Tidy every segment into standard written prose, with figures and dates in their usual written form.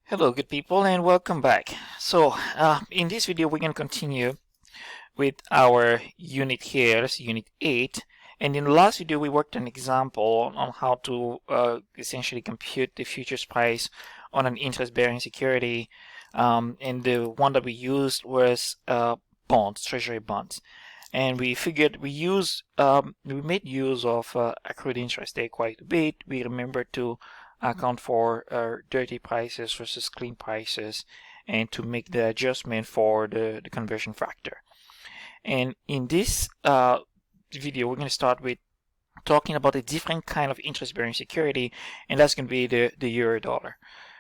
Hello, good people, and welcome back. In this video, we're going to continue with our unit here, that's unit 8. And in the last video, we worked an example on how to essentially compute the futures price on an interest-bearing security. And the one that we used was bonds, treasury bonds. And we figured we made use of accrued interest there quite a bit. We remembered to account for dirty prices versus clean prices and to make the adjustment for the conversion factor. And in this video, we're going to start with talking about a different kind of interest-bearing security, and that's going to be the euro dollar.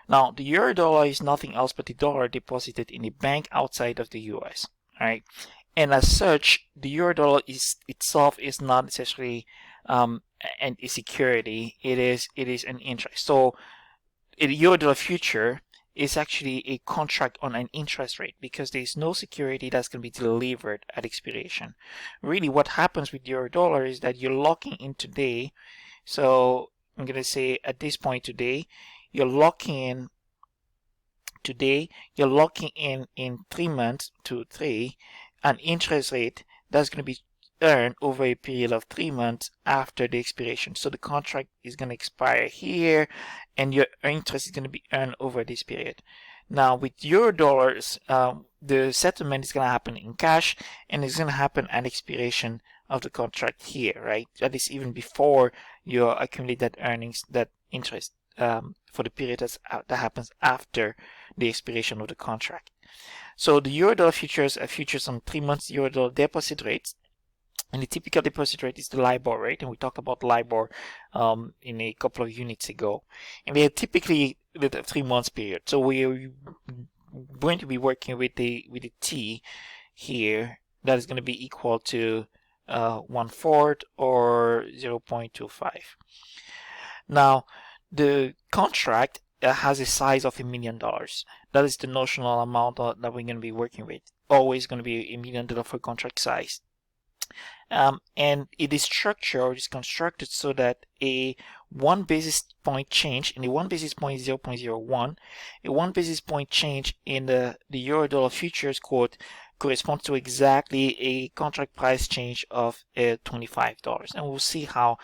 Now, the euro dollar is nothing else but the dollar deposited in a bank outside of the US, right? And as such, the euro dollar itself is not necessarily a security. It is an interest. So a euro dollar future is actually a contract on an interest rate because there is no security that's going to be delivered at expiration. Really, what happens with euro dollar is that you're locking in today. So I'm going to say at this point today, you're locking in in 3 months to 3 an interest rate that's going to be earned over a period of 3 months after the expiration. So the contract is going to expire here and your interest is going to be earned over this period. Now with euro dollars, the settlement is going to happen in cash and it's going to happen at expiration of the contract here, right? That is even before you accumulate that earnings, that interest for the period that happens after the expiration of the contract. So the euro-dollar futures are futures on 3 months euro-dollar deposit rates. And the typical deposit rate is the LIBOR rate. And we talked about LIBOR in a couple of units ago. And they are typically with a 3 months period. So we're going to be working with the T here. That is going to be equal to 1/4 or 0.25. Now, the contract has a size of $1 million. That is the notional amount that we're going to be working with. Always going to be $1 million for contract size. And it is structured or is constructed so that a 1 basis point change, and the 1 basis point is 0.01, a 1 basis point change in the euro dollar futures quote corresponds to exactly a contract price change of $25. And we'll see how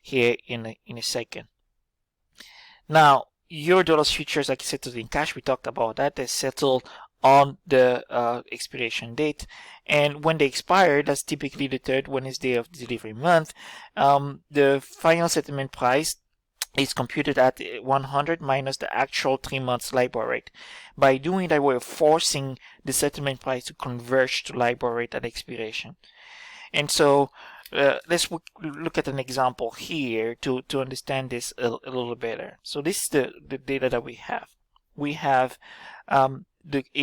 here in a second. Now, euro dollars futures are settled in cash. We talked about that. They're settled on the expiration date, and when they expire, that's typically the third Wednesday of the delivery month. The final settlement price is computed at 100 minus the actual 3 months LIBOR rate. By doing that, we're forcing the settlement price to converge to LIBOR rate at expiration. And so let's look at an example here to understand this a little better. So this is the data that we have. We have a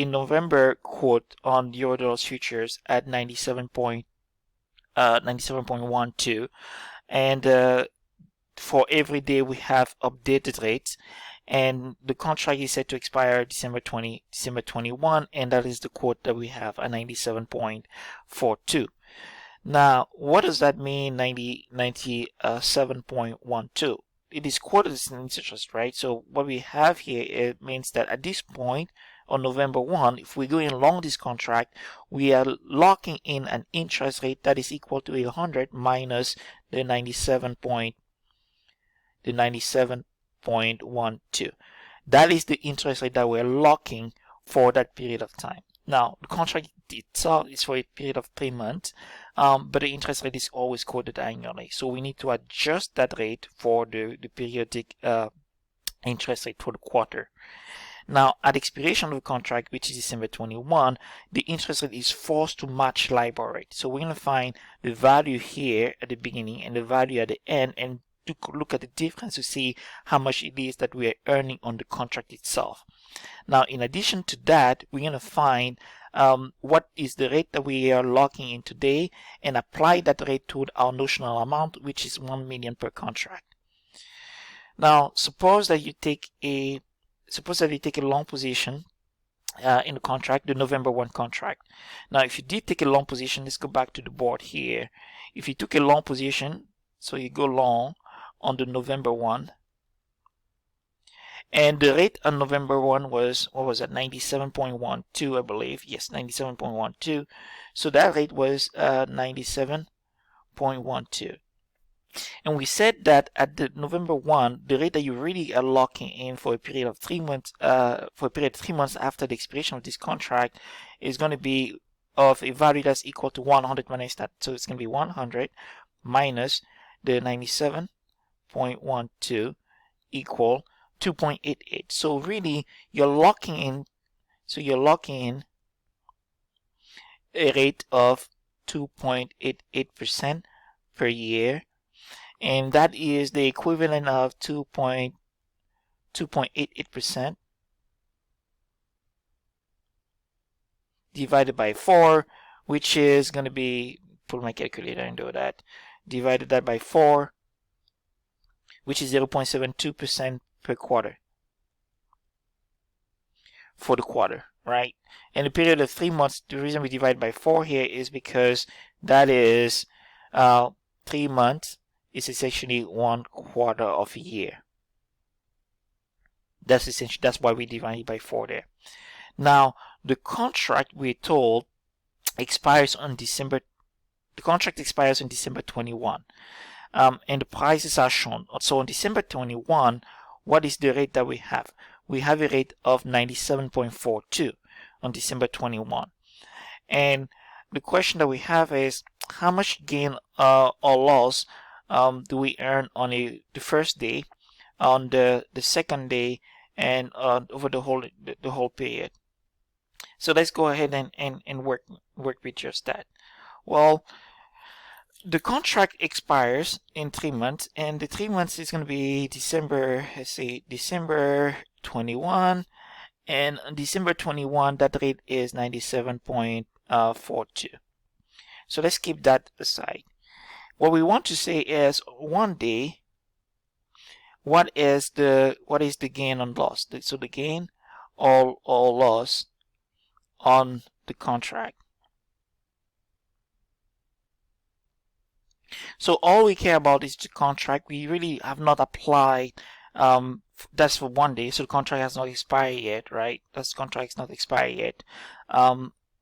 November quote on Eurodollar futures at 97.12, and for every day we have updated rates, and the contract is set to expire December 21, and that is the quote that we have at 97.42. Now, what does that mean, 97.12? It is quoted as an interest, right? So what we have here, it means that at this point on November 1, if we go in long this contract, we are locking in an interest rate that is equal to 100 minus the 97.12. That is the interest rate that we're locking for that period of time. Now, the contract itself is for a period of 3 months, but the interest rate is always quoted annually. So we need to adjust that rate for the periodic interest rate for the quarter. Now, at expiration of the contract, which is December 21, the interest rate is forced to match LIBOR rate. So we're going to find the value here at the beginning and the value at the end, and to look at the difference to see how much it is that we are earning on the contract itself. Now, in addition to that, we're going to find what is the rate that we are locking in today and apply that rate to our notional amount, which is 1 million per contract. Now, suppose that you take a long position in the contract, the November 1 contract. Now, if you did take a long position, let's go back to the board here. If you took a long position, so you go long on the November 1, And the rate on November 1 was, what was it, 97.12, I believe. Yes, 97.12. So that rate was 97.12. And we said that at the November 1, the rate that you really are locking in for a period of 3 months, for a period of 3 months after the expiration of this contract is going to be of a value that's equal to 100 minus that. So it's going to be 100 minus the 97.12 equal 2.88. So really you're locking in, a rate of 2.88% per year, and that is the equivalent of 2.88% divided by 4, which is going to be, pull my calculator and do that, divided that by 4, which is 0.72% per quarter for the quarter, right? And the period of 3 months, the reason we divide by 4 here is because that is 3 months is essentially 1 quarter of a year. That's why we divide by 4 there. Now, the contract, we're told, expires on December 21. And the prices are shown. So on December 21, what is the rate that we have? We have a rate of 97.42 on December 21. And the question that we have is, how much gain or loss do we earn on the first day, on the second day, and over the whole period? So let's go ahead and work with just that. Well, the contract expires in 3 months, and the 3 months is going to be December 21, and on December 21 that rate is 97.42. So let's keep that aside. What we want to say is, one day, what is the gain and loss? So the gain or loss on the contract. So all we care about is the contract. We really have not applied, that's for one day, so the contract has not expired yet, right? That contract is not expired yet.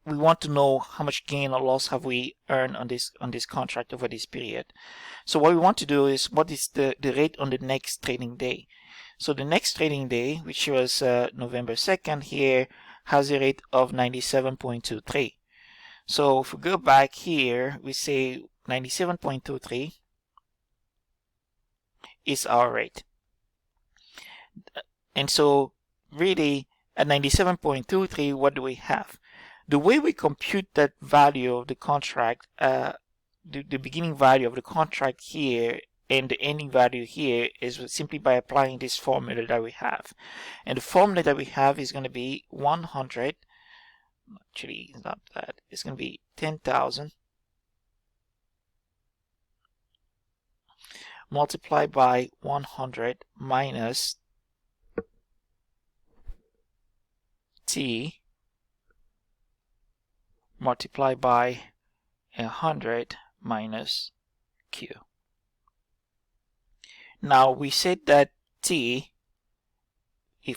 We want to know how much gain or loss have we earned on this contract over this period. So what we want to do is, what is the rate on the next trading day? So the next trading day, which was November 2nd here, has a rate of 97.23. So if we go back here, we say 97.23 is our rate. And so really at 97.23, what do we have? The way we compute that value of the contract, the beginning value of the contract here and the ending value here, is simply by applying this formula that we have. And the formula that we have is going to be 100, actually it's not that, it's going to be 10,000 multiplied by 100 minus T multiplied by 100 minus Q. Now we said that T,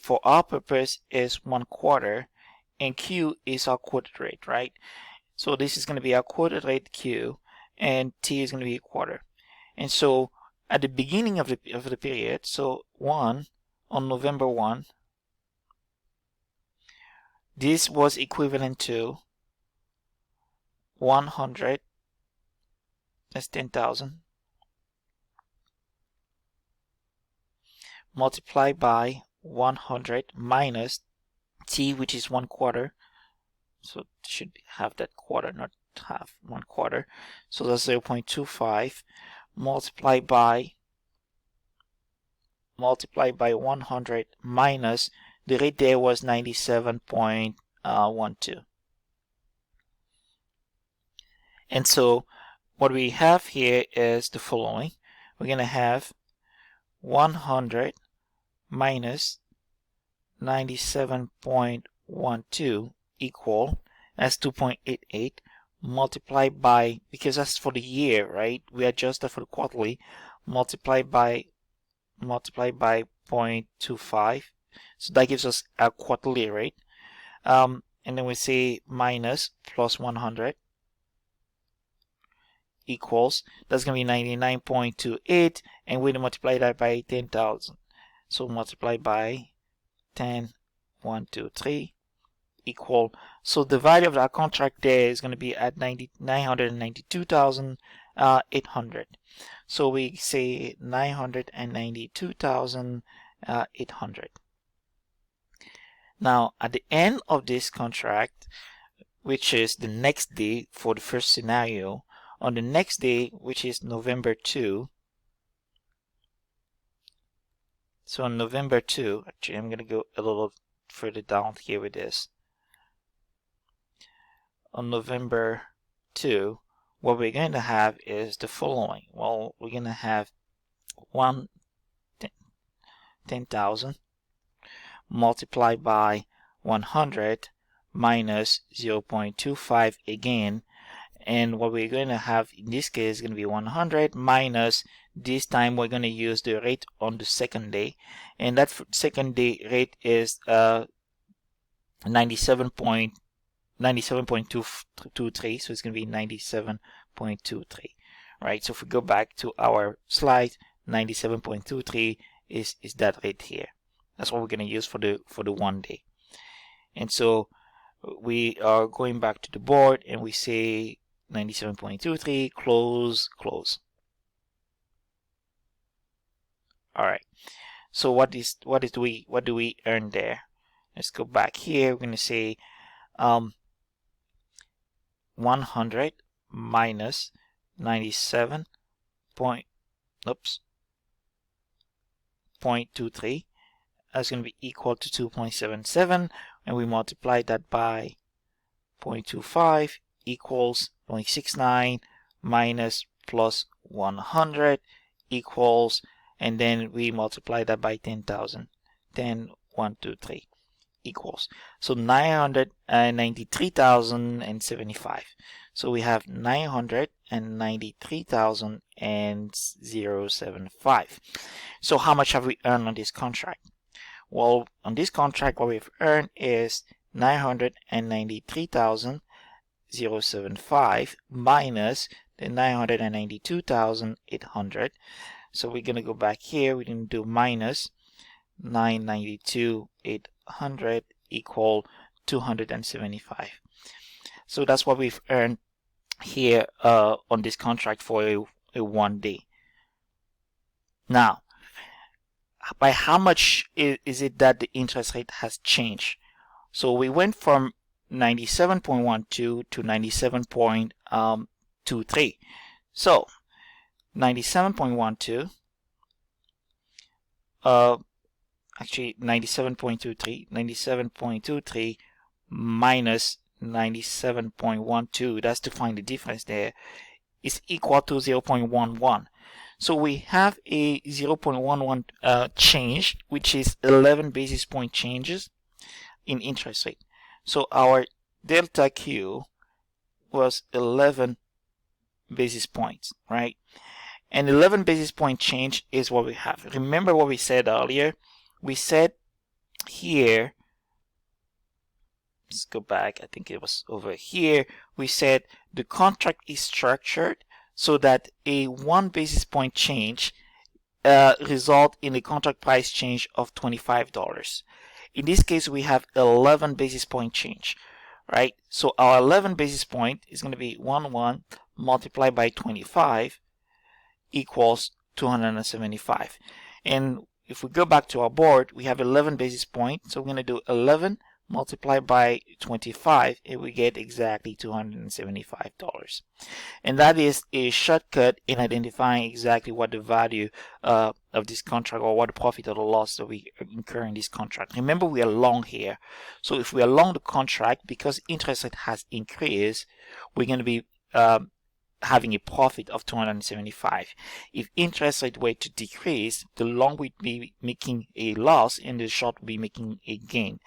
for our purpose, is 1 quarter, and Q is our quoted rate, right? So this is going to be our quoted rate Q, and T is going to be a quarter. And so at the beginning of the period, so on November 1, this was equivalent to 100, that's 10,000, multiplied by 100 minus T, which is 1 quarter. So it should have that quarter, not half, 1 quarter. So that's 0.25 multiplied by 100 minus the rate there was 97.12. And so what we have here is the following. We're going to have 100 minus 97.12 equal, that's 2.88, multiplied by, because that's for the year, right? We adjust that for the quarterly, multiplied by 0.25, So that gives us a quarterly rate. And then we say minus plus 100 equals, that's going to be 99.28, and we multiply that by 10,000. So multiply by 10, 1, 2, 3 equal. So the value of that contract there is going to be at 992,800. So we say 992,800. Now at the end of this contract, which is the next day for the first scenario, on the next day, which is November 2, so on November 2, actually I'm going to go a little further down here with this. On November 2, what we're going to have is the following. Well, we're going to have 10,000 multiplied by 100 minus 0.25 again. And what we're going to have in this case is going to be 100 minus, this time we're going to use the rate on the second day. And that second day rate is 97.223, so it's going to be 97.23, right? So if we go back to our slide, 97.23 is that rate here. That's what we're going to use for the 1 day. And so we are going back to the board and we say 97.23, close. All right. So what do we earn there? Let's go back here. We're going to say 100 minus 0.23, that's going to be equal to 2.77, and we multiply that by 0.25 equals 0.69 minus plus 100 equals, and then we multiply that by 10,000. 10, 1, 2, 3 equals. So 993,075. So we have 993,075. So how much have we earned on this contract? Well, on this contract, what we've earned is 993,075 minus the 992,800. So we're going to go back here. We're going to do minus 992,800 equal 275. So that's what we've earned here on this contract for a 1 day. Now, by how much is it that the interest rate has changed? So we went from 97.12 to 97.23. So 97.12 actually 97.23 minus 97.12, that's to find the difference there, is equal to 0.11. So we have a 0.11 change, which is 11 basis point changes in interest rate. So our delta Q was 11 basis points, right? And 11 basis point change is what we have. Remember what we said earlier? We said here, let's go back, I think it was over here, we said the contract is structured so that a 1 basis point change result in a contract price change of $25. In this case, we have 11 basis point change, right? So our 11 basis point is going to be 1 multiplied by 25 equals 275. And if we go back to our board, we have 11 basis points. So we're going to do 11 multiplied by 25 and we get exactly $275. And that is a shortcut in identifying exactly what the value of this contract, or what the profit or the loss that we incur in this contract. Remember, we are long here. So if we are long the contract, because interest rate has increased, we're going to be having a profit of 275. If interest rate were to decrease, the long would be making a loss and the short will be making a gain.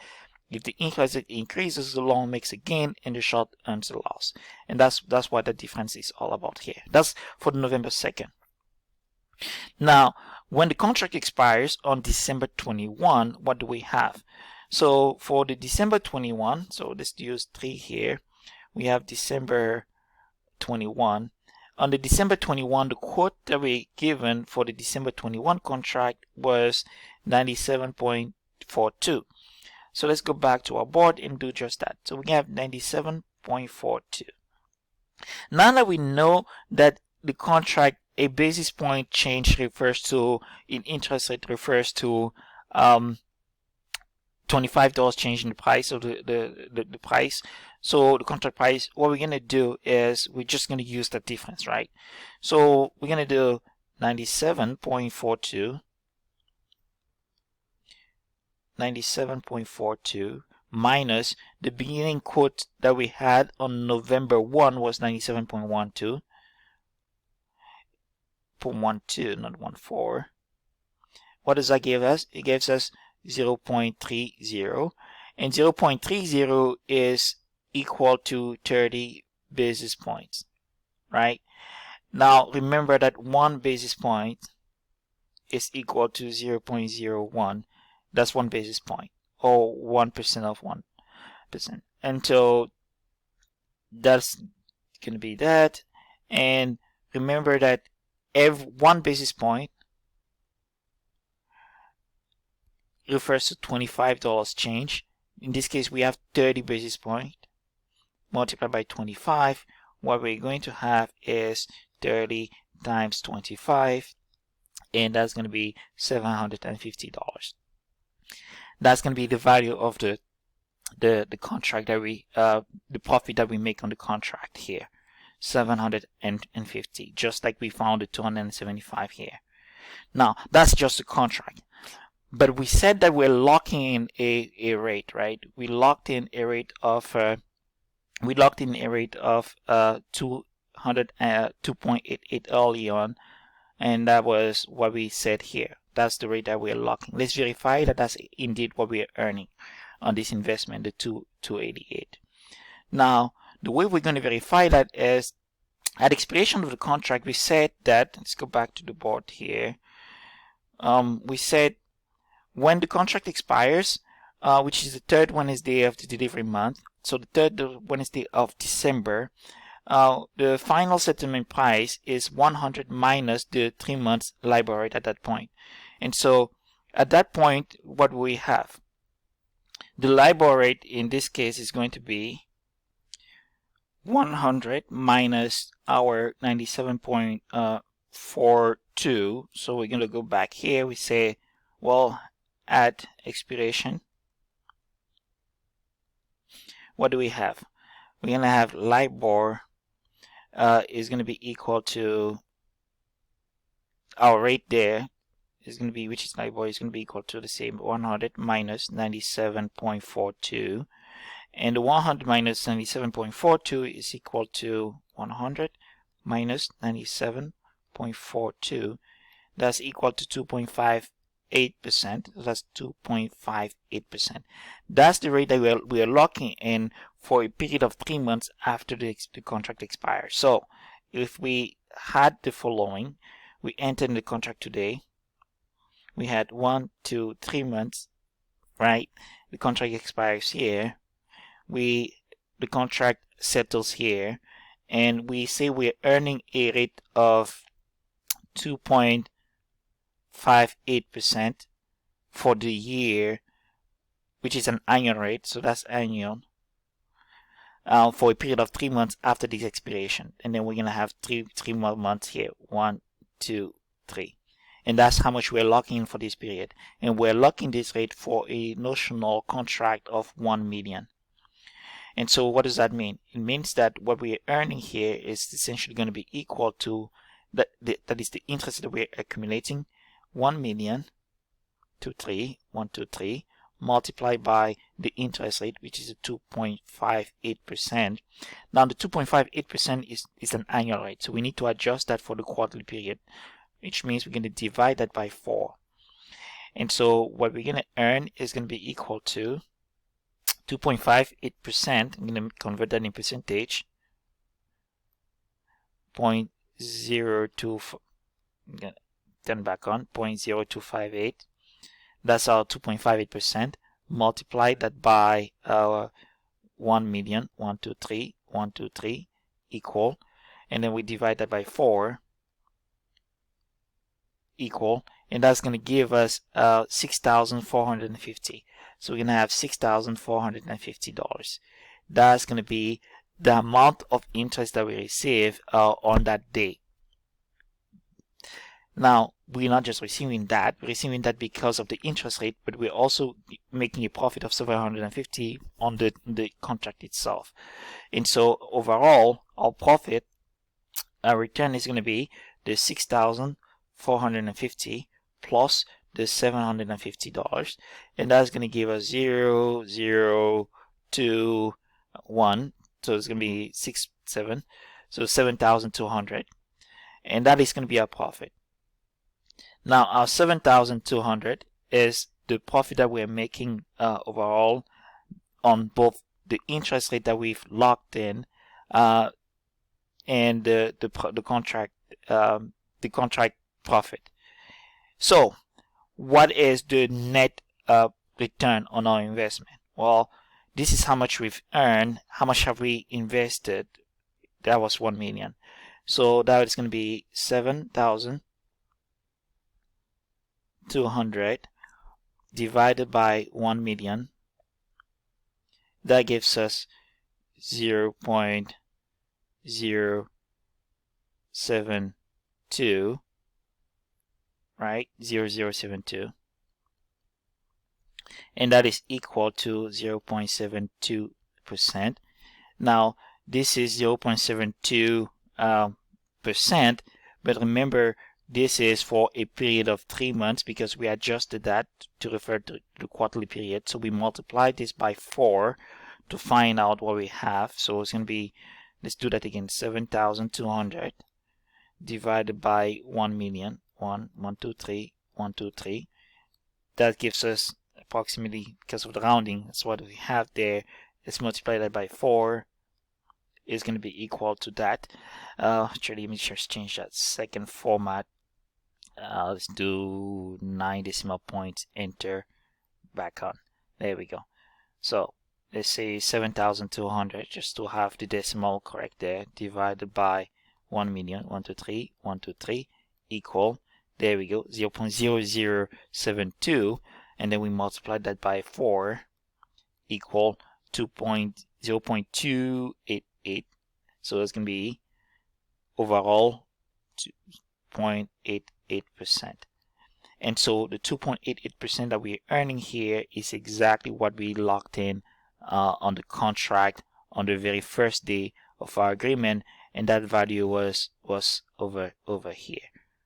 If the interest rate increases, the long makes a gain and the short earns a loss. And that's what the difference is all about here. That's for the November 2nd. Now, when the contract expires on December 21, what do we have? So for the December 21, so let's use 3 here. We have December 21. On the December 21, the quote that we given for the December 21 contract was 97.42. So let's go back to our board and do just that. So we have 97.42. Now that we know that the contract, a basis point change refers to, in interest rate refers to $25 change in the price of the price. So the contract price, what we're going to do is we're just going to use the difference, right? So we're going to do 97.42 minus the beginning quote that we had on November 1 was 97.12, not 14. What does that give us? It gives us 0.30, and 0.30 is equal to 30 basis points, right? Now remember that 1 basis point is equal to 0.01. That's 1 basis point, or 1% of 1%. And so that's going to be that. And remember that every 1 basis point refers to $25 change. In this case, we have 30 basis points multiplied by 25. What we're going to have is 30 times 25, and that's going to be $750. That's going to be the value of the contract that we the profit that we make on the contract here, 750, just like we found the 275 here. Now that's just the contract, but we said that we're locking in a rate, right? We locked in a rate of 2.88 early on, and that was what we said here. That's the rate that we're locking. Let's verify that that's indeed what we're earning on this investment, the 288. Now, the way we're going to verify that is at expiration of the contract, we said that, let's go back to the board here. We said when the contract expires, which is the third Wednesday of the delivery month, so the third Wednesday of December, the final settlement price is 100 minus the 3 months LIBOR rate at that point. And so at that point, what we have? The LIBOR rate in this case is going to be 100 minus our 97.42. So we're going to go back here. We say, well, at expiration, what do we have? We're going to have LIBOR is going to be equal to our rate there is going to be, which is LIBOR, is going to be equal to the same 100 minus 97.42, and the 100 minus 97.42 is equal to 100 minus 97.42. That's equal to 2.58%. That's 2.58%. That's the rate that we are locking in for a period of 3 months after the contract expires. So if we had the following, we entered in the contract today, we had 1, 2, 3 months, right? The contract expires here. The contract settles here, and we say we're earning a rate of 2.58% for the year, which is an annual rate, so that's annual, for a period of 3 months after this expiration. And then we're going to have three more months here, 1, 2, 3. And that's how much we're locking in for this period. And we're locking this rate for a notional contract of 1 million. And so what does that mean? It means that what we're earning here is essentially going to be equal to, that is the interest that we're accumulating, 1 million, 123, multiplied by the interest rate, which is a 2.58%. Now the 2.58% is an annual rate, so we need to adjust that for the quarterly period, which means we're going to divide that by 4. And so what we're going to earn is going to be equal to 2.58%. I'm going to convert that in percentage. 0.025 turn back on, 0.0258. That's our 2.58%. Multiply that by our 1 million, 123 equal, and then we divide that by 4 equal, and that's going to give us 6,450. So we're going to have $6,450. That's going to be the amount of interest that we receive on that day. Now, we're not just receiving that, we're receiving that because of the interest rate, but we're also making a profit of 750 on the contract itself. And so overall, our profit, our return is going to be the 6,450 plus the $750, and that's going to give us 0, 0, 2, 1. So it's going to be 6, 7, so 7,200, and that is going to be our profit. Now our 7,200 is the profit that we're making overall on both the interest rate that we've locked in and the contract profit. So what is the net return on our investment? Well, this is how much we've earned. How much have we invested? That was 1 million. So that is going to be 7,200 divided by 1 million. That gives us 0.072, right? 0.072, and that is equal to 0.72%. Now this is 0.72%, but remember, this is for a period of 3 months because we adjusted that to refer to the quarterly period. So we multiply this by 4 to find out what we have. So it's going to be, let's do that again, 7,200 divided by 1 million, 123. That gives us approximately, because of the rounding, that's what we have there. Let's multiply that by 4. Is going to be equal to that. Actually, let me just change that second format. Let's do 9 decimal points, enter, back on. There we go. So let's say 7,200, just to have the decimal correct there, divided by 1 million, 123 equal, there we go, 0.0072, and then we multiply that by 4 equal 0.288. So it's going to be overall 2.88%. And so the 2.88% that we're earning here is exactly what we locked in on the contract on the very first day of our agreement, and that value was over here,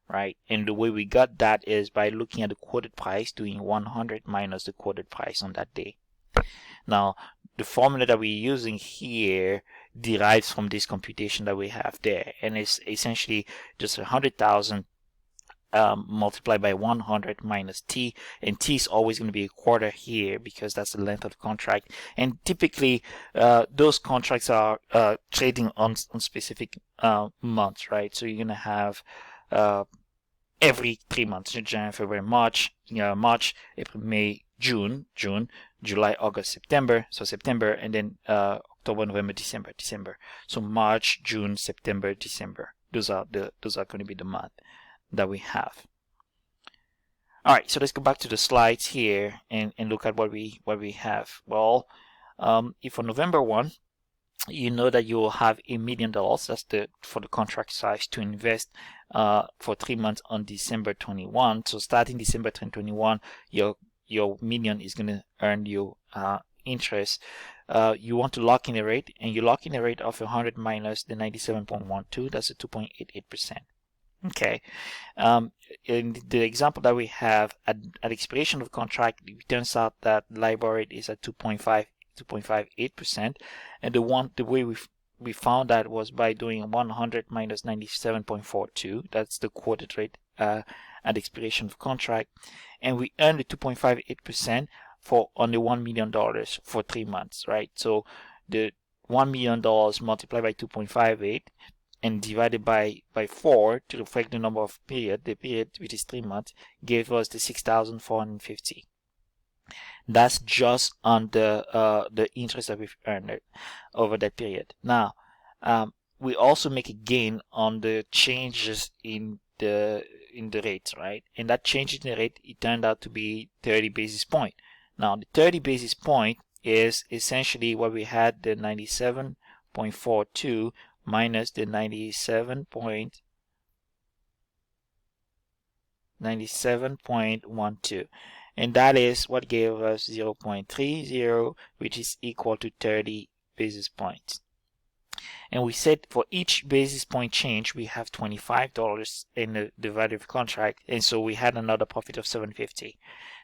right? And the way we got that is by looking at the quoted price, doing 100 minus the quoted price on that day. Now the formula that we're using here derives from this computation that we have there, and it's essentially just 100,000 multiplied by 100 minus T, and T is always going to be a quarter here because that's the length of the contract. And typically those contracts are trading on specific months, right? So you're going to have every 3 months, January, February, March, March, April, May, June, July, August, September. So September, and then October, November, December. So March, June, September, December. Those are going to be the month that we have. All right, so let's go back to the slides here and look at what we have. Well, if for November 1, you know that you will have $1 million. That's for the contract size to invest for 3 months on December 21. So starting December 2021, your million is going to earn you interest. You want to lock in a rate, and you lock in a rate of 100 minus the 97.12. That's a 2.88%. Okay. In the example that we have, at expiration of the contract, it turns out that LIBOR rate is at 2.58%, and the way we found that was by doing 100 minus 97.42. That's the quoted rate at expiration of contract, and we earned the 2.58% for on the $1 million for 3 months, right? So the $1 million multiplied by 2.58 and divided by 4 to reflect the number of period, the period which is 3 months, gave us the 6,450. That's just on the interest that we've earned over that period. Now, we also make a gain on the changes in the rate, right? And that change in the rate, it turned out to be 30 basis point. Now, the 30 basis point is essentially what we had, the 97.42 minus the 97.12, and that is what gave us 0.30, which is equal to 30 basis points. And we said for each basis point change, we have $25 in the value of the contract, and so we had another profit of $750.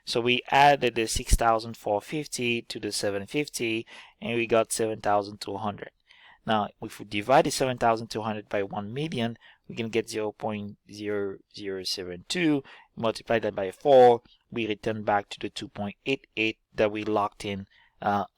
So we added the 6,450 to the 750, and we got 7,200. Now, if we divide the 7,200 by 1 million, we can get 0.0072. Multiply that by 4, we return back to the 2.88 that we locked in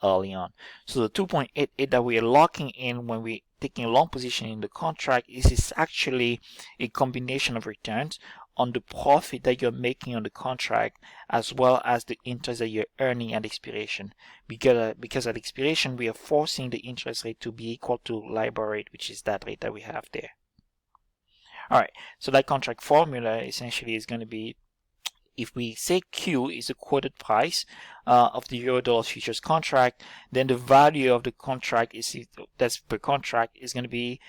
early on. So the 2.88 that we are locking in when we taking a long position in the contract is actually a combination of returns on the profit that you're making on the contract, as well as the interest that you're earning at expiration. Because at expiration, we are forcing the interest rate to be equal to LIBOR rate, which is that rate that we have there. All right, so that contract formula essentially is going to be, if we say Q is the quoted price of the euro-dollar futures contract, then the value of the contract that's per contract is going to be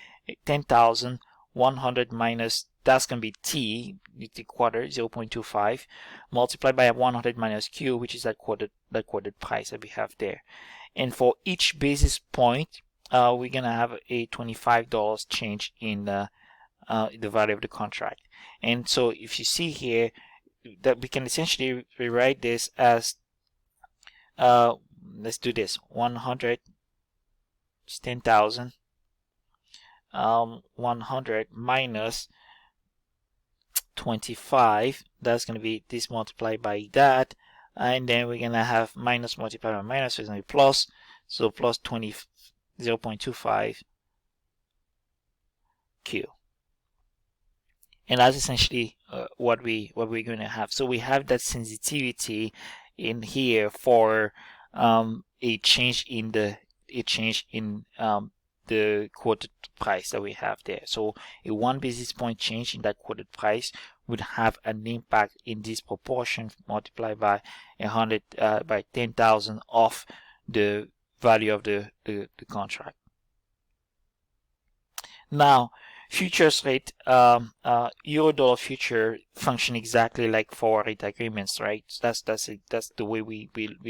10,100 minus, that's going to be T, the quarter, 0.25, multiplied by 100 minus Q, which is that quoted price that we have there. And for each basis point, we're going to have a $25 change in the value of the contract. And so if you see here, that we can essentially rewrite this as, let's do this, 100 is 10,000, 100 minus 25, that's going to be this multiplied by that, and then we're going to have minus multiplied by minus, so it's going to be plus, so plus 0.25 Q. And that's essentially what we're going to have. So we have that sensitivity in here for a change in the quoted price that we have there. So a 1 basis point change in that quoted price would have an impact in this proportion multiplied by 100 by 10,000 of the value of the contract. Now, futures rate, euro-dollar future function exactly like forward rate agreements, right? That's the way we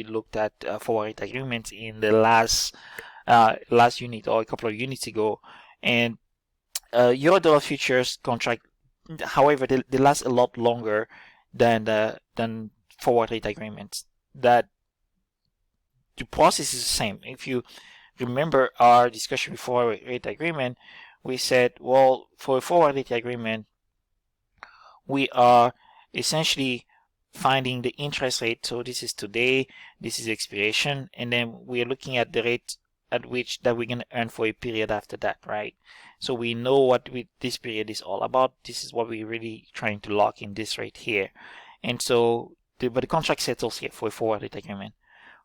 looked at forward rate agreements in the last unit, or a couple of units ago. And euro-dollar futures contract, however, they last a lot longer than forward rate agreements. That the process is the same. If you remember our discussion before rate agreement, we said, well, for a forward rate agreement, we are essentially finding the interest rate. So this is today, this is expiration, and then we're looking at the rate at which that we're going to earn for a period after that, right? So we know what this period is all about. This is what we're really trying to lock in, this rate here. And so, but the contract settles here for a forward rate agreement.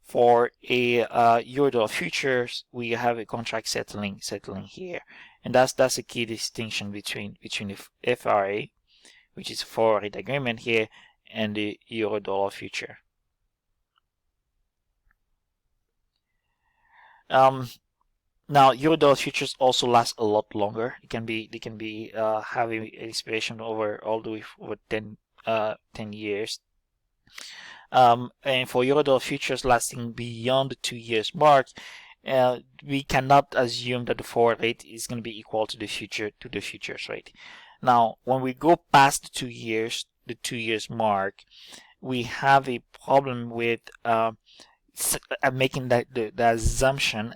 For a euro-dollar futures, we have a contract settling here, and that's a key distinction between the FRA, which is forward rate agreement here, and the euro-dollar future. Now euro-dollar futures also last a lot longer. They can be having expiration all the way over 10 years. And for euro-dollar futures lasting beyond the 2 years mark, we cannot assume that the forward rate is going to be equal to the futures rate. Now, when we go past the 2 years mark, we have a problem with making the assumption.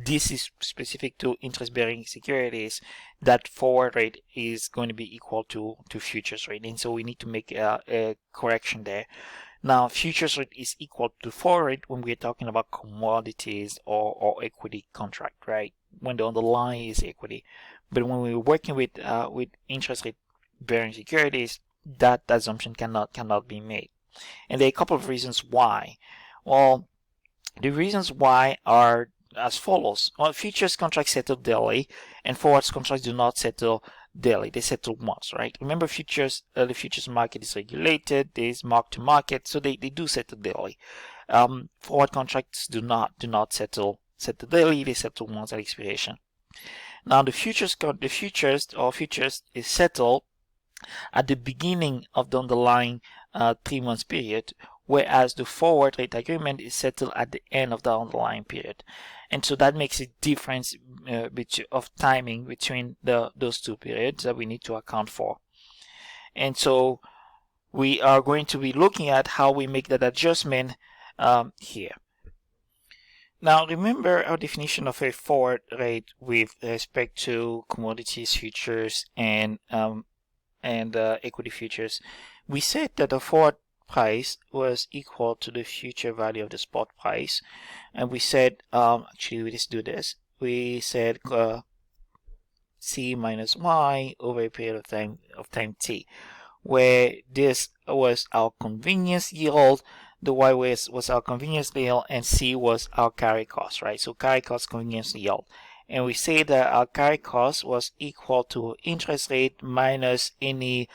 This is specific to interest-bearing securities, that forward rate is going to be equal to futures rate, and so we need to make a correction there. Now, futures rate is equal to forward rate when we're talking about commodities or equity contract, right? When the underlying is equity. But when we're working with interest rate bearing securities, that assumption cannot be made. And there are a couple of reasons why. Well, the reasons why are as follows. Well, futures contracts settle daily, and forwards contracts do not settle daily. They settle once, right? Remember, the futures market is regulated. There is mark to market, so they do settle daily. Forward contracts do not settle daily. They settle once at expiration. Now, the futures is settled at the beginning of the underlying 3-month period, whereas the forward rate agreement is settled at the end of the underlying period. And so that makes a difference of timing between those two periods that we need to account for. And so we are going to be looking at how we make that adjustment here. Now remember our definition of a forward rate with respect to commodities, futures, and equity futures. We said that the forward price was equal to the future value of the spot price, and we said actually let's do this. We said C minus Y over a period of time t, where this was our convenience yield, the Y was our convenience yield, and C was our carry cost, right? So carry cost, convenience yield. And we say that our carry cost was equal to interest rate minus any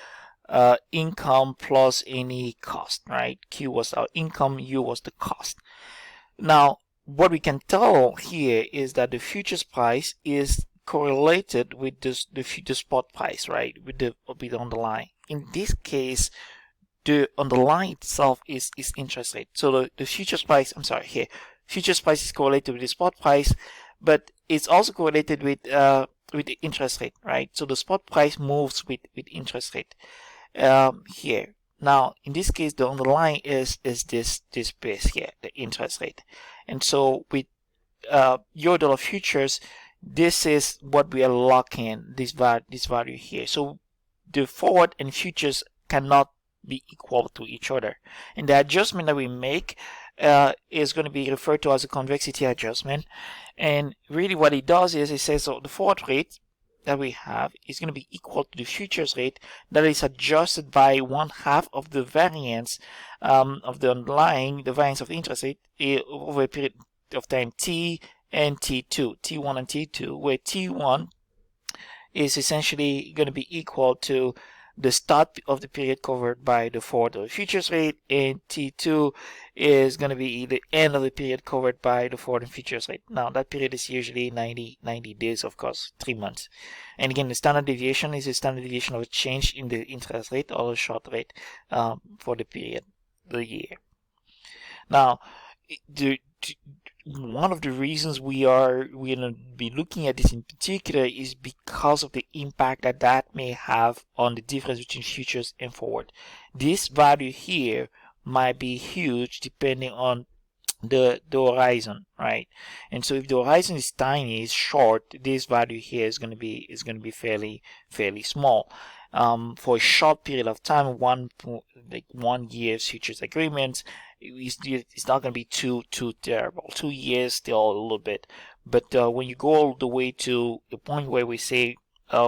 income plus any cost, right? Q was our income, U was the cost. Now, what we can tell here is that the futures price is correlated with the spot price, right? With the underlying. In this case, the underlying itself is interest rate. So the futures price, futures price is correlated with the spot price, but it's also correlated with the interest rate, right? So the spot price moves with interest rate here. Now, in this case, the underlying is this base here, the interest rate. And so with Eurodollar futures, this is what we are locking, this value here. So the forward and futures cannot be equal to each other. And the adjustment that we make is going to be referred to as a convexity adjustment. And really what it does is it says so the forward rate that we have is going to be equal to the futures rate that is adjusted by 1/2 of the variance of the underlying, the variance of the interest rate over a period of time t and t2, t1 and t2, where t1 is essentially going to be equal to the start of the period covered by the forward or futures rate, and T2 is going to be the end of the period covered by the forward and futures rate. Now that period is usually 90 days, of course, 3 months. And again, the standard deviation is a standard deviation of a change in the interest rate or the short rate for the period, the year. Now, one of the reasons we're going to be looking at this in particular is because of the impact that may have on the difference between futures and forward. This value here might be huge depending on the horizon, right? And so if the horizon is tiny, is short, this value here is going to be fairly small. For a short period of time, 1 year futures agreements, it's not going to be too terrible. 2 years still a little bit, but when you go all the way to the point where we say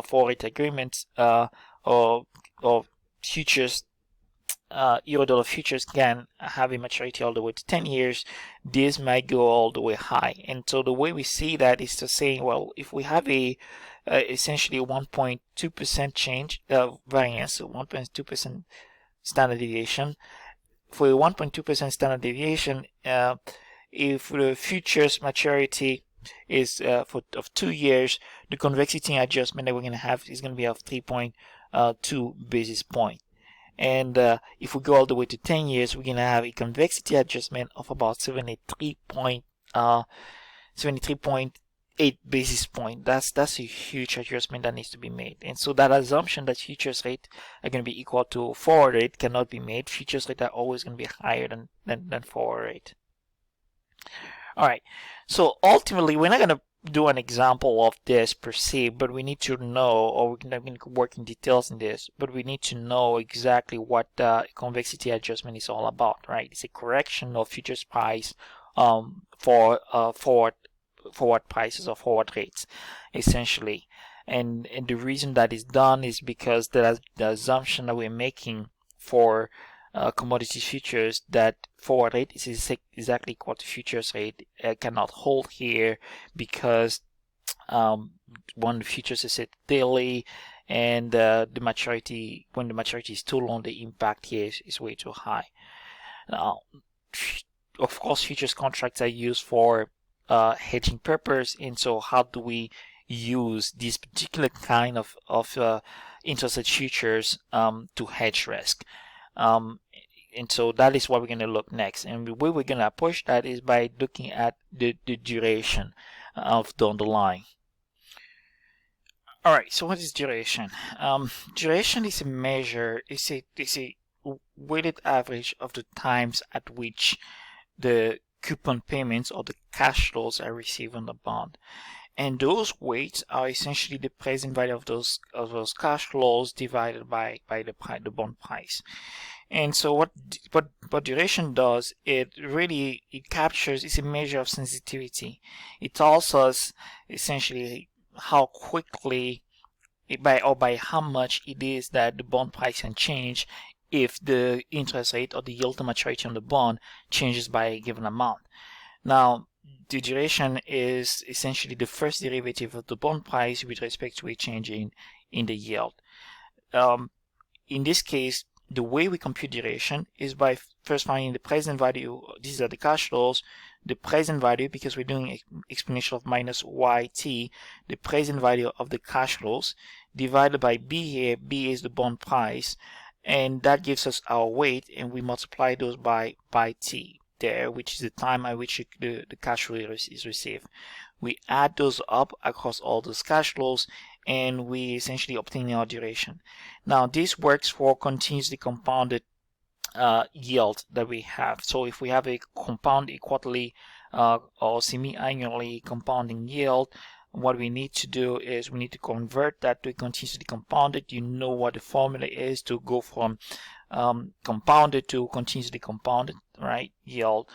forward agreements or futures, Eurodollar futures can have a maturity all the way to 10 years, this might go all the way high. And so the way we see that is to say, well, if we have a essentially 1.2% change variance, 1.2% standard deviation. For a 1.2% standard deviation, if the futures maturity is of 2 years, the convexity adjustment that we're going to have is going to be of 3.2 basis point. And if we go all the way to 10 years, we're going to have a convexity adjustment of about 73.8 basis point. That's a huge adjustment that needs to be made. And so that assumption that futures rate are going to be equal to forward rate cannot be made. Futures rate are always going to be higher than forward rate. All right. So ultimately, we're not going to do an example of this per se, but we need to know, or we're not going to work in details in this, but we need to know exactly what convexity adjustment is all about, right? It's a correction of futures price for forward prices or forward rates, essentially. And the reason that is done is because the assumption that we're making for commodity futures that forward rate is exactly equal to futures rate cannot hold here, because when the futures is set daily and the maturity, when the maturity is too long, the impact here is way too high. Now, of course, futures contracts are used for hedging purpose, and so how do we use this particular kind of interest rate futures to hedge risk? And so that is what we're going to look next. And the way we're going to approach that is by looking at the duration of the underlying. All right, so what is duration? Duration is a measure, it's a weighted average of the times at which the coupon payments or the cash flows are received on the bond. And those weights are essentially the present value of those cash flows divided by the bond price. And so what duration does, it captures, it's a measure of sensitivity. It tells us essentially how quickly by how much it is that the bond price can change if the interest rate or the yield to maturity on the bond changes by a given amount. Now, the duration is essentially the first derivative of the bond price with respect to a change in the yield. In this case, the way we compute duration is by first finding the present value. These are the cash flows. The present value, because we're doing exponential of minus yt, the present value of the cash flows divided by b here. B is the bond price, and that gives us our weight, and we multiply those by t there, which is the time at which the cash flow is received. We add those up across all those cash flows, and we essentially obtain our duration. Now, this works for continuously compounded yield that we have. So if we have a quarterly or semi-annually compounding yield, what we need to do is we need to convert that to continuously compounded. You know what the formula is to go from compounded to continuously compounded, right? Yield,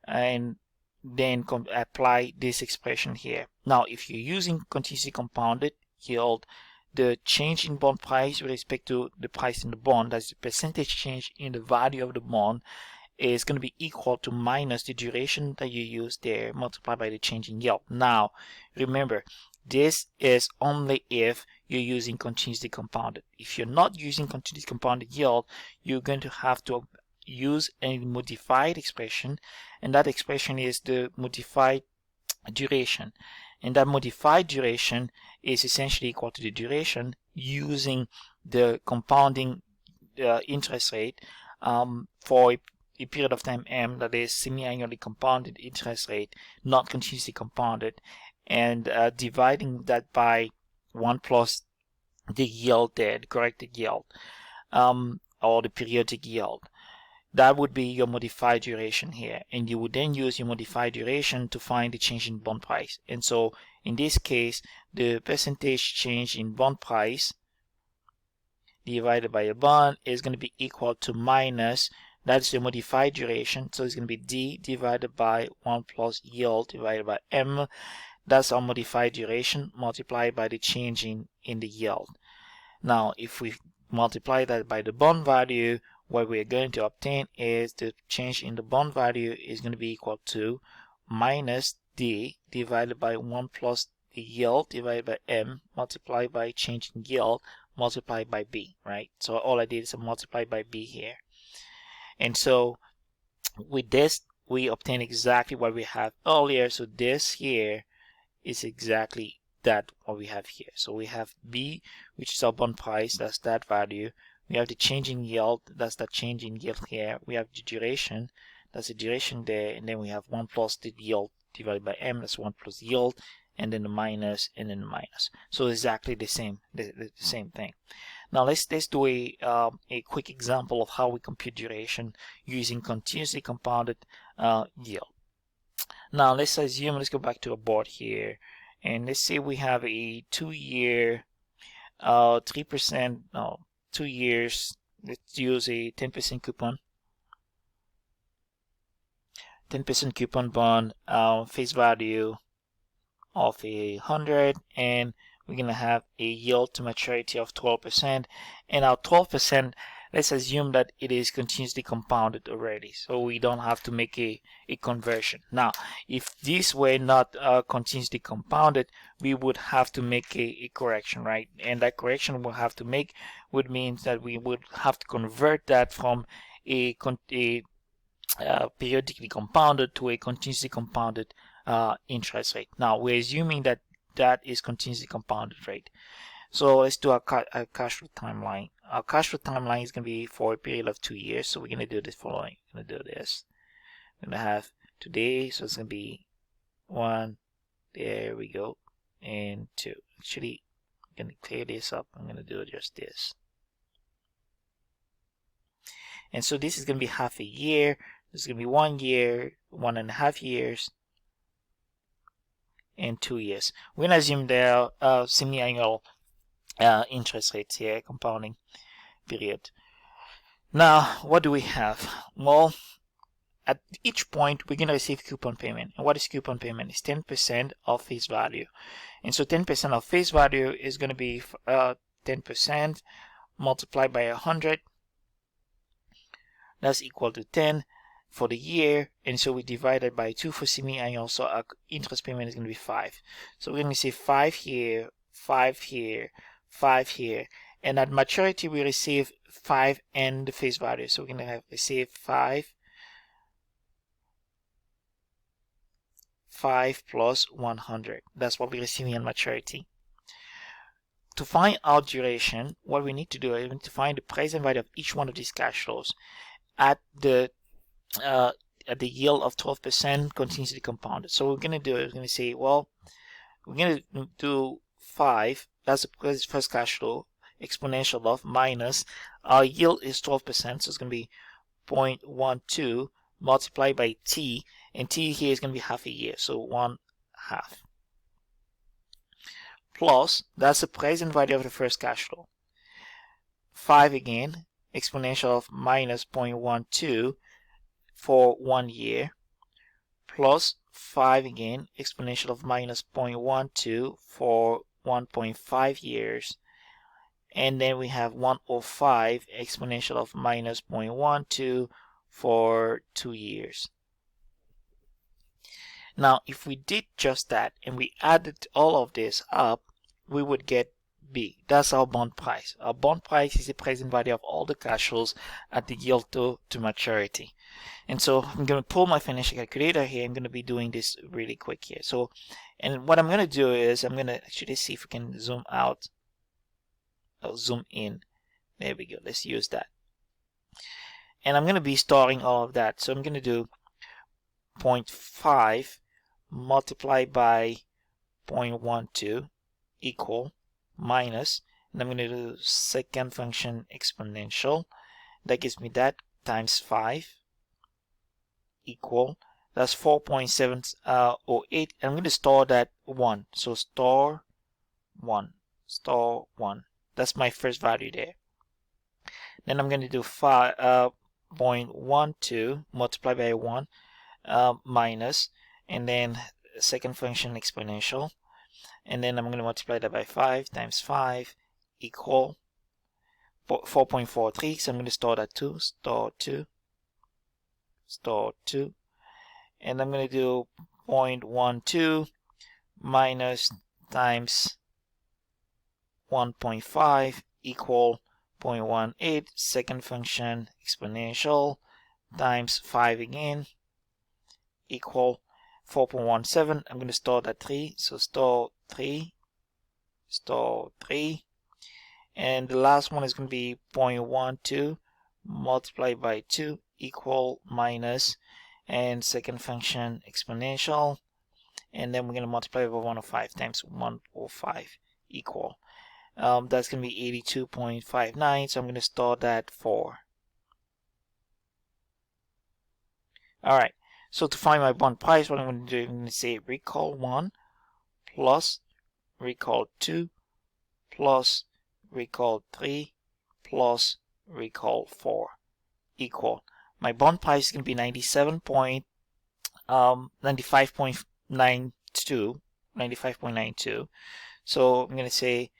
and then apply this expression here. Now, if you're using continuously compounded yield, the change in bond price with respect to the price in the bond, that's the percentage change in the value of the bond, is going to be equal to minus the duration that you use there multiplied by the change in yield. Now, remember, this is only if you're using continuously compounded. If you're not using continuously compounded yield, you're going to have to use a modified expression, and that expression is the modified duration. And that modified duration is essentially equal to the duration using the compounding interest rate for a period of time m, that is semi-annually compounded interest rate, not continuously compounded, and dividing that by 1 plus the yield there, the corrected yield, or the periodic yield. That would be your modified duration here, and you would then use your modified duration to find the change in bond price. And so in this case, the percentage change in bond price divided by a bond is going to be equal to minus, that's the modified duration, so it's going to be d divided by 1 plus yield divided by m. That's our modified duration multiplied by the change in the yield. Now, if we multiply that by the bond value, what we're going to obtain is the change in the bond value is going to be equal to minus d divided by 1 plus the yield divided by m multiplied by change in yield multiplied by b, right? So all I did is multiply by b here. And so with this, we obtain exactly what we have earlier. So this here is exactly that what we have here. So we have b, which is our bond price, that's that value. We have the change in yield, that's the change in yield here. We have the duration, that's the duration there, and then we have 1 plus the yield divided by m, that's 1 plus yield, and then the minus, and then the minus. So exactly the same thing. Now let's do a quick example of how we compute duration using continuously compounded yield. Now let's go back to a board here, And let's say we have a 2-year 3%, no, 2 years. Let's use a 10% coupon. 10% coupon bond, face value of 100, and we're gonna have a yield to maturity of 12%. And our 12%, let's assume that it is continuously compounded already, so we don't have to make a conversion. Now, if this were not continuously compounded, we would have to make a correction, right? And that correction we'll have to make would mean that we would have to convert that from a periodically compounded to a continuously compounded interest rate. Now we're assuming that that is continuously compounded rate. So let's do our cash flow timeline. Our cash flow timeline is going to be for a period of 2 years. So we're going to do this following. We're going to do this. We're going to have today, so it's going to be 1. There we go. And 2. Actually, I'm going to clear this up. I'm going to do just this. And so this is going to be half a year. This is going to be 1 year, 1.5 years, and 2 years. We're going to assume there are semi-annual interest rates here, compounding period. Now, what do we have? Well, at each point, we're going to receive coupon payment. And what is coupon payment? It's 10% of face value. And so 10% of face value is going to be 10% multiplied by 100. That's equal to 10 for the year, and so we divide it by 2 for semi-annual, so our interest payment is going to be 5. So we're going to say 5 here, 5 here, 5 here, and at maturity we receive 5 and the face value. So we're going to receive 5 plus 100. That's what we're receiving at maturity. To find our duration, what we need to do is we need to find the present value of each one of these cash flows at the yield of 12% continuously compounded. So what we're going to do is we're going to say, well, we're going to do 5, that's the first cash flow, exponential of minus, our yield is 12%, so it's going to be 0.12 multiplied by t, and t here is going to be half a year, so 1/2. Plus, that's the present value of the first cash flow. 5 again, exponential of minus 0.12 for 1 year, plus 5 again, exponential of minus 0.12 for 1.5 years, and then we have 105 exponential of minus 0.12 for 2 years. Now, if we did just that and we added all of this up, we would get B. That's our bond price. Our bond price is the present value of all the cash flows at the yield to maturity. And so I'm going to pull my financial calculator here. I'm going to be doing this really quick here. So, and what I'm going to do is I'm going to actually see if we can zoom out or zoom in. There we go. Let's use that. And I'm going to be storing all of that. So I'm going to do 0.5 multiplied by 0.12 equal minus, and I'm going to do second function exponential. That gives me that times 5 equal, that's 4.708. I'm going to store that 1. So store 1. That's my first value there. Then I'm going to do 0.12 multiplied by 1 minus, and then second function exponential. And then I'm going to multiply that by 5 times 5 equal 4.43. So I'm going to store that 2, store 2. And I'm going to do 0.12 minus times 1.5 equal 0.18. Second function exponential times 5 again equal 4.17. I'm going to store that 3, so store 3, and the last one is going to be 0.12 multiplied by 2 equal minus, and second function exponential, and then we're going to multiply by 105 times 105 equal. That's going to be 82.59, so I'm going to store that 4. Alright. So to find my bond price, what I'm going to do, I'm going to say recall 1 plus recall 2 plus recall 3 plus recall 4 equal. My bond price is going to be 95.92. So I'm going to say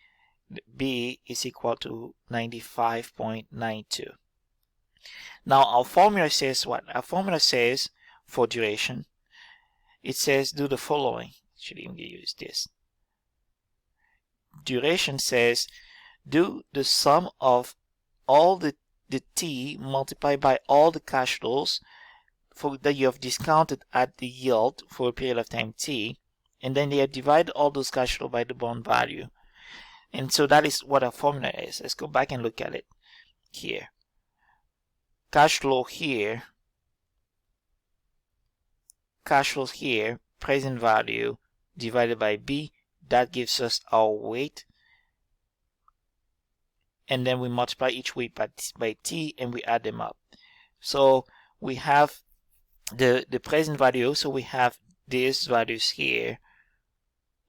B is equal to 95.92. Now our formula says what? Our formula says for duration, it says do the following. Actually, I'm going to use this. Duration says do the sum of all the T multiplied by all the cash flows that you have discounted at the yield for a period of time T, and then they have divided all those cash flow by the bond value. And so that is what our formula is. Let's go back and look at it here. Cash flow here, present value divided by B, that gives us our weight. And then we multiply each weight by T and we add them up. So we have the present value, so we have these values here,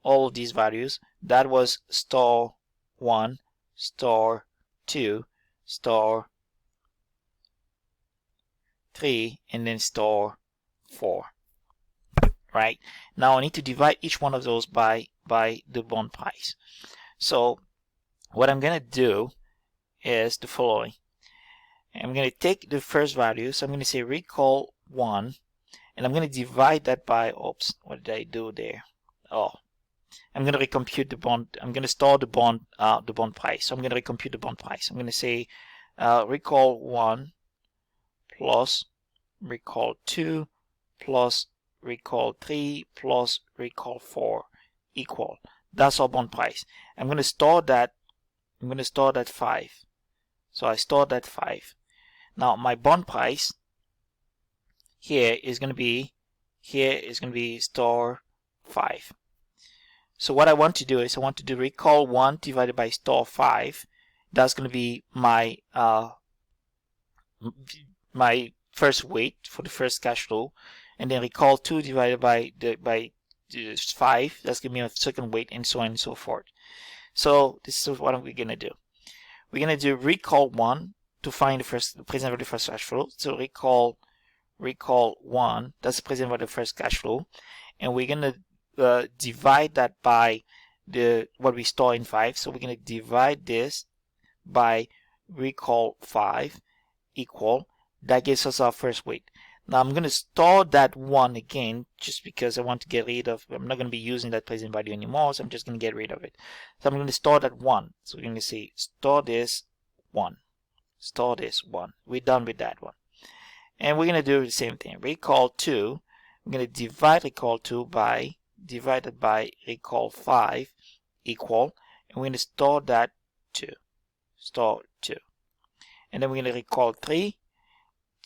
all of these values. That was store 1, store 2, store 3, and then store 4. Right? Now I need to divide each one of those by the bond price. So what I'm going to do is the following. I'm going to take the first value, so I'm going to say recall 1, and I'm going to divide that by, oops, what did I do there? Oh, I'm going to recompute the bond. I'm going to store the bond price. So I'm going to recompute the bond price. I'm going to say recall 1 plus recall 2 plus recall 3 plus recall 4 equal. That's our bond price. I'm going to store that. 5. So I stored that 5. Now my bond price here is going to be store 5. So what I want to do is I want to do recall 1 divided by store 5. That's going to be my my first weight for the first cash flow, and then recall 2 divided by 5. That's going to be my second weight, and so on and so forth. So this is what we're going to do. We're going to do recall 1 to find the present value of the first cash flow. So recall 1, that's the present value of the first cash flow, and we're going to divide that by what we store in 5. So we're going to divide this by recall 5 equal. That gives us our first weight. Now I'm going to store that 1 again just because I want to get rid of, I'm not going to be using that present value anymore, so I'm just going to get rid of it. So I'm going to store that 1. So we're going to say store this 1. Store this 1. We're done with that one. And we're going to do the same thing. Recall 2. I'm going to divide recall 2 by divided by recall 5 equal. And we're going to store that 2. Store 2. And then we're going to recall 3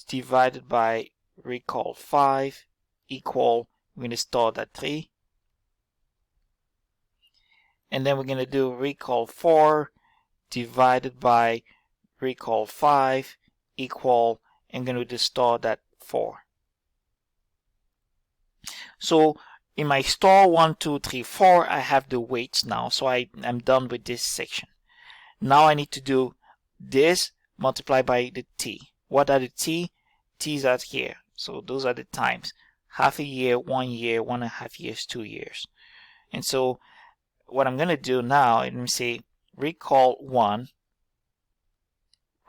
divided by recall 5 equal. We're going to store that 3. And then we're going to do recall 4 divided by recall 5 equal. And going to store that 4. So in my store 1, 2, 3, 4, I have the weights now. So I'm done with this section. Now I need to do this multiplied by the T. What are the T? T's are here. So those are the times. Half a year, 1 year, 1.5 years, 2 years. And so what I'm going to do now, let me say recall 1.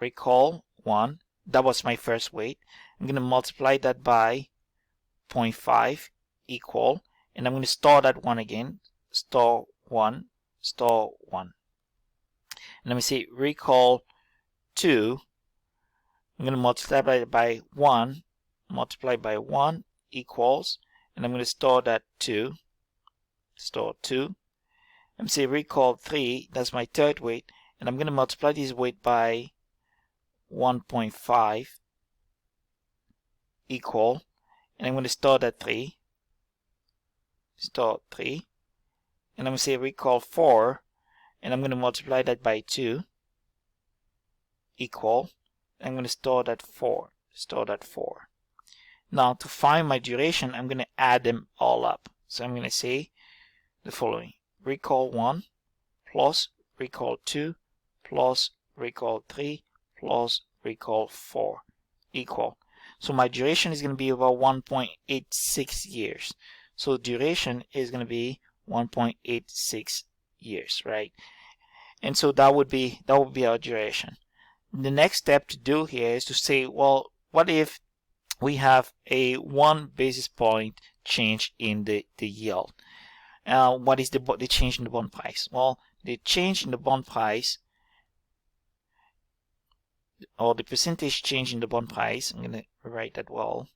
Recall 1. That was my first weight. I'm going to multiply that by 0.5 equal. And I'm going to store that 1 again. Store 1. Store 1. And let me say recall 2. I'm going to multiply by 1. Multiply by 1 equals. And I'm going to store that 2. Store 2. I'm say recall 3. That's my third weight. And I'm going to multiply this weight by 1.5 equal, and I'm going to store that 3. Store 3. And I'm going to say recall 4, and I'm going to multiply that by 2 equal. I'm going to store that 4. Store that 4. Now to find my duration, I'm going to add them all up. So I'm going to say the following: recall 1 plus recall 2 plus recall 3 plus recall 4 equal. So my duration is going to be about 1.86 years. So duration is going to be 1.86 years, right? And so that would be our duration. The next step to do here is to say, well, what if we have a 1 basis point change in the yield? What is the change in the bond price? Well, the change in the bond price, or the percentage change in the bond price, I'm going to write that well,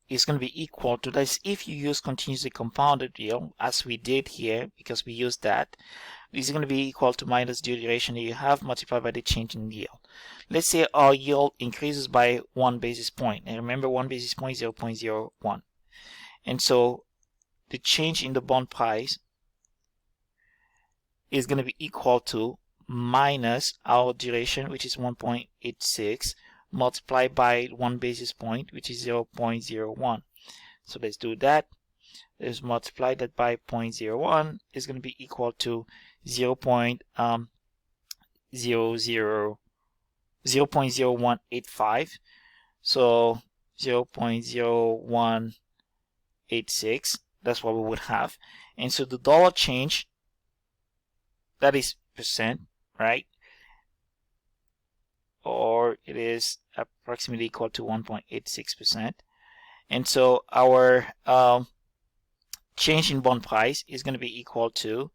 is going to be equal to this. If you use continuously compounded yield, as we did here, because we used that, is going to be equal to minus the duration that you have multiplied by the change in yield. Let's say our yield increases by 1 basis point, and remember 1 basis point is 0.01, and so the change in the bond price is going to be equal to minus our duration, which is 1.86, multiplied by 1 basis point, which is 0.01. So let's do that. Let's multiply that by 0.01 is going to be equal to 0.0185. So 0.0186, that's what we would have. And so the dollar change, that is percent, right? Or it is approximately equal to 1.86%. And so our change in bond price is going to be equal to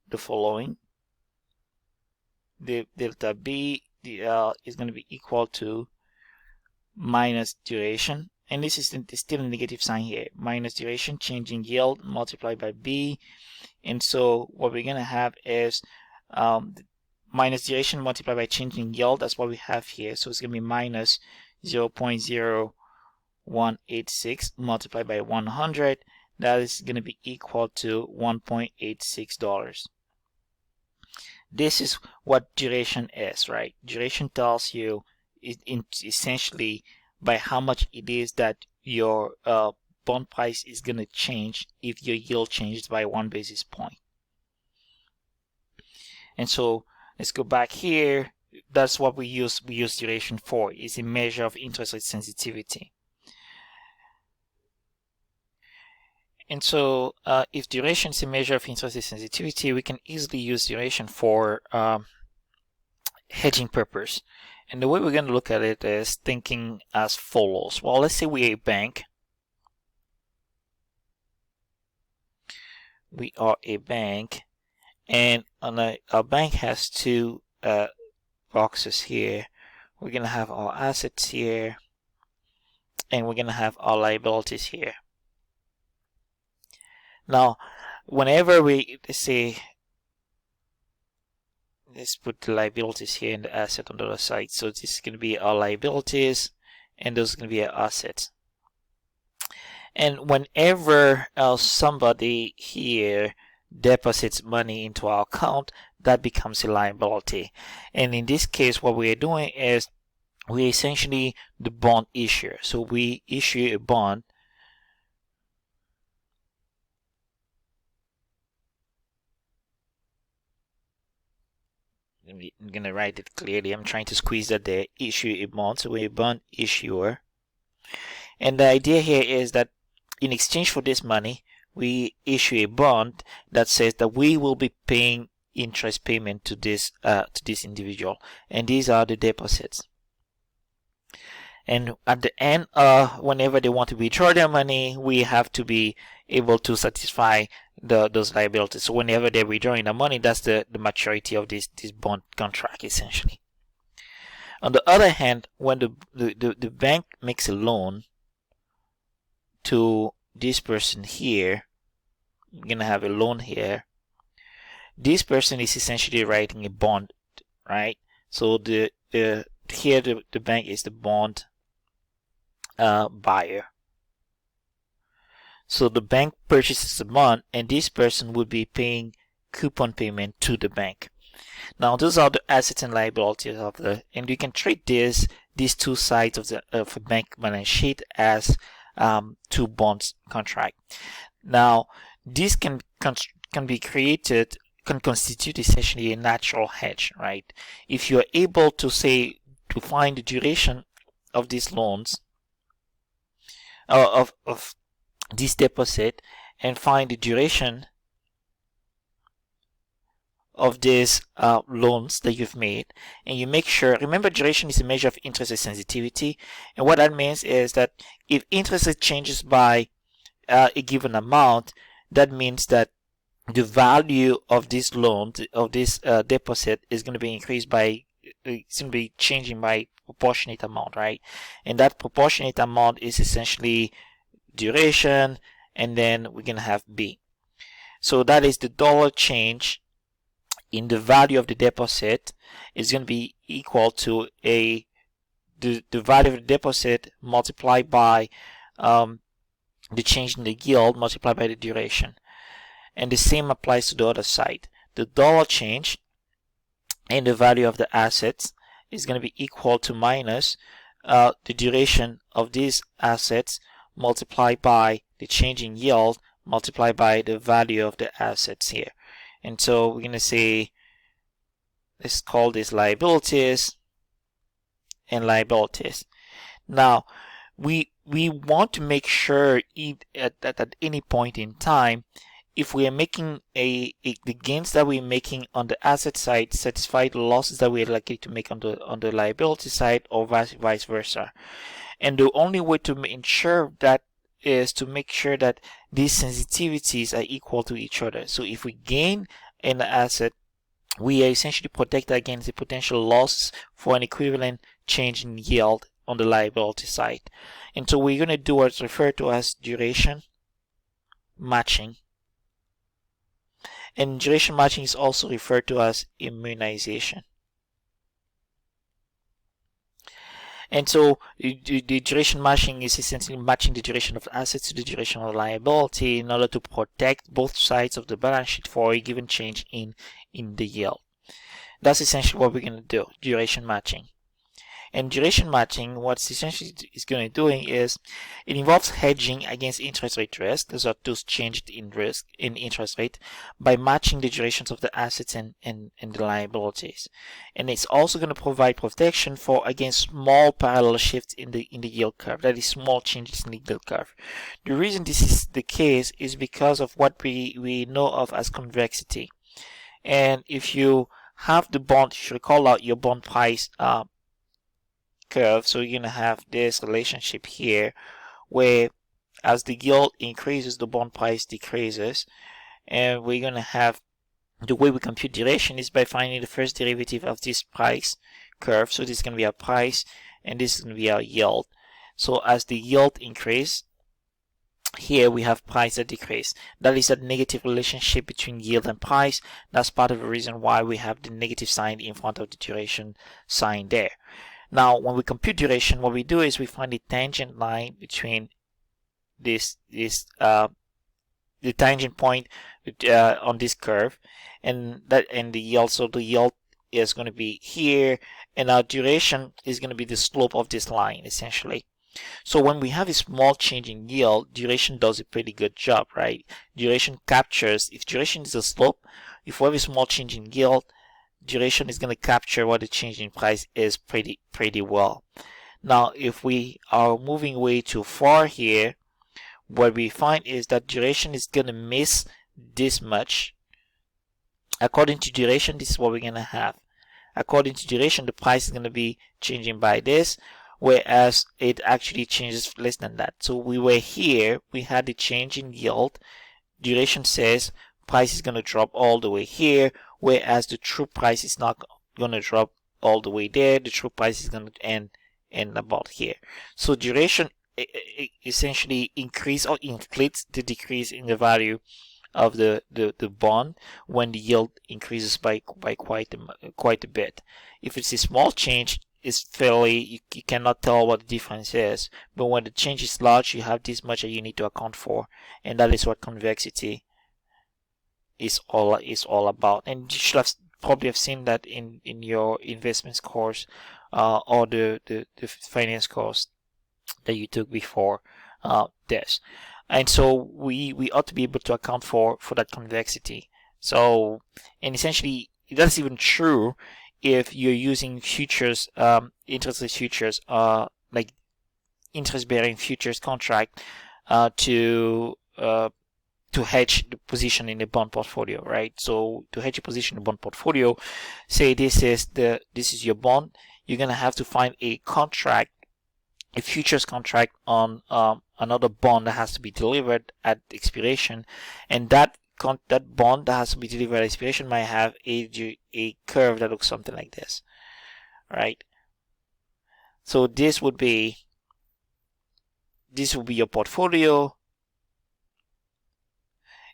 the following. The delta B is going to be equal to minus duration, and this is still a negative sign here, minus duration, changing yield multiplied by B. And so what we're going to have is minus duration multiplied by changing yield. That's what we have here. So it's going to be minus 0.0186 multiplied by 100. That is going to be equal to $1.86. This is what duration is, right? Duration tells you essentially by how much it is that your bond price is going to change if your yield changes by 1 basis point. And so let's go back here. That's what we use duration for. It's a measure of interest rate sensitivity. And so if duration is a measure of interest rate sensitivity, we can easily use duration for hedging purpose. And the way we're going to look at it is thinking as follows. Well, let's say we're a bank. We are a bank, and our bank has two boxes here. We're going to have our assets here, and we're going to have our liabilities here. Now, whenever we say, let's put the liabilities here and the asset on the other side. So this is going to be our liabilities, and those are going to be our assets. And whenever somebody here deposits money into our account, that becomes a liability. And in this case, what we are doing is we essentially the bond issuer. So we issue a bond. I'm going to write it clearly. I'm trying to squeeze that there. Issue a bond. So we're a bond issuer. And the idea here is that in exchange for this money, we issue a bond that says that we will be paying interest payment to this individual. And these are the deposits. And at the end, whenever they want to withdraw their money, we have to be able to satisfy those liabilities. So whenever they're withdrawing the money, that's the maturity of this bond contract, essentially. On the other hand, when the bank makes a loan to this person here, you're going to have a loan here. This person is essentially writing a bond, right? So here the bank is the bond buyer. So the bank purchases the bond, and this person would be paying coupon payment to the bank. Now those are the assets and liabilities and you can treat these two sides of a bank balance sheet as two bonds contract. Now, this can be created, can constitute essentially a natural hedge, right? If you're able to say to find the duration of these loans, of this deposit, and find the duration of these loans that you've made, and you make sure, remember, duration is a measure of interest rate sensitivity, and what that means is that if interest rate changes by a given amount, that means that the value of this loan, of this deposit, is going to be increased by, it's going to be changing by proportionate amount, right? And that proportionate amount is essentially duration, and then we're going to have B. So that is the dollar change in the value of the deposit is going to be equal to the value of the deposit multiplied by the change in the yield multiplied by the duration. And the same applies to the other side. The dollar change in the value of the assets is going to be equal to minus the duration of these assets multiplied by the change in yield multiplied by the value of the assets here. And so we're going to say, let's call this liabilities and liabilities. Now, we want to make sure at any point in time, if we are making the gains that we're making on the asset side satisfy the losses that we're likely to make on the liability side, or vice versa. And the only way to ensure that is to make sure that these sensitivities are equal to each other. So if we gain an asset, we are essentially protected against the potential loss for an equivalent change in yield on the liability side. And so we're going to do what's referred to as duration matching. And duration matching is also referred to as immunization. And so the duration matching is essentially matching the duration of assets to the duration of liability in order to protect both sides of the balance sheet for a given change in the yield. That's essentially what we're going to do, duration matching. And duration matching, what's essentially is going to doing is it involves hedging against interest rate risk. Those are those changed in risk in interest rate by matching the durations of the assets and the liabilities. And it's also going to provide protection for against small parallel shifts in the yield curve. That is, small changes in the yield curve. The reason this is the case is because of what we know of as convexity. And if you have the bond, you should recall out your bond price curve. So you're going to have this relationship here where as the yield increases, the bond price decreases. And we're going to have, the way we compute duration is by finding the first derivative of this price curve. So this is going to be our price and this is going to be our yield. So as the yield increases, here we have price that decrease. That is a negative relationship between yield and price. That's part of the reason why we have the negative sign in front of the duration sign there. Now, when we compute duration, what we do is we find the tangent line between the tangent point on this curve, and the yield. So the yield is going to be here, and our duration is going to be the slope of this line, essentially. So when we have a small change in yield, duration does a pretty good job, right? Duration captures, if duration is a slope, if we have a small change in yield, duration is going to capture what the change in price is pretty well. Now, if we are moving way too far here, what we find is that duration is going to miss this much. According to duration, this is what we're going to have. According to duration, the price is going to be changing by this, whereas it actually changes less than that. So we were here, we had the change in yield. Duration says price is going to drop all the way here, whereas the true price is not going to drop all the way there. The true price is going to end about here. So duration essentially increase or inflates the decrease in the value of the bond when the yield increases by quite a bit. If it's a small change, it's fairly, you cannot tell what the difference is, but when the change is large, you have this much that you need to account for, and that is what convexity is all about. And you should have probably have seen that in your investments course or the finance course that you took before this. And so we ought to be able to account for that convexity. So, and essentially that's even true if you're using futures, interest rate futures, like interest-bearing futures contract, to hedge the position in the bond portfolio, right? So to hedge a position in the bond portfolio, say this is your bond, you're gonna have to find a contract, a futures contract on another bond that has to be delivered at expiration, and that bond that has to be delivered at expiration might have a curve that looks something like this, right? So this would be your portfolio,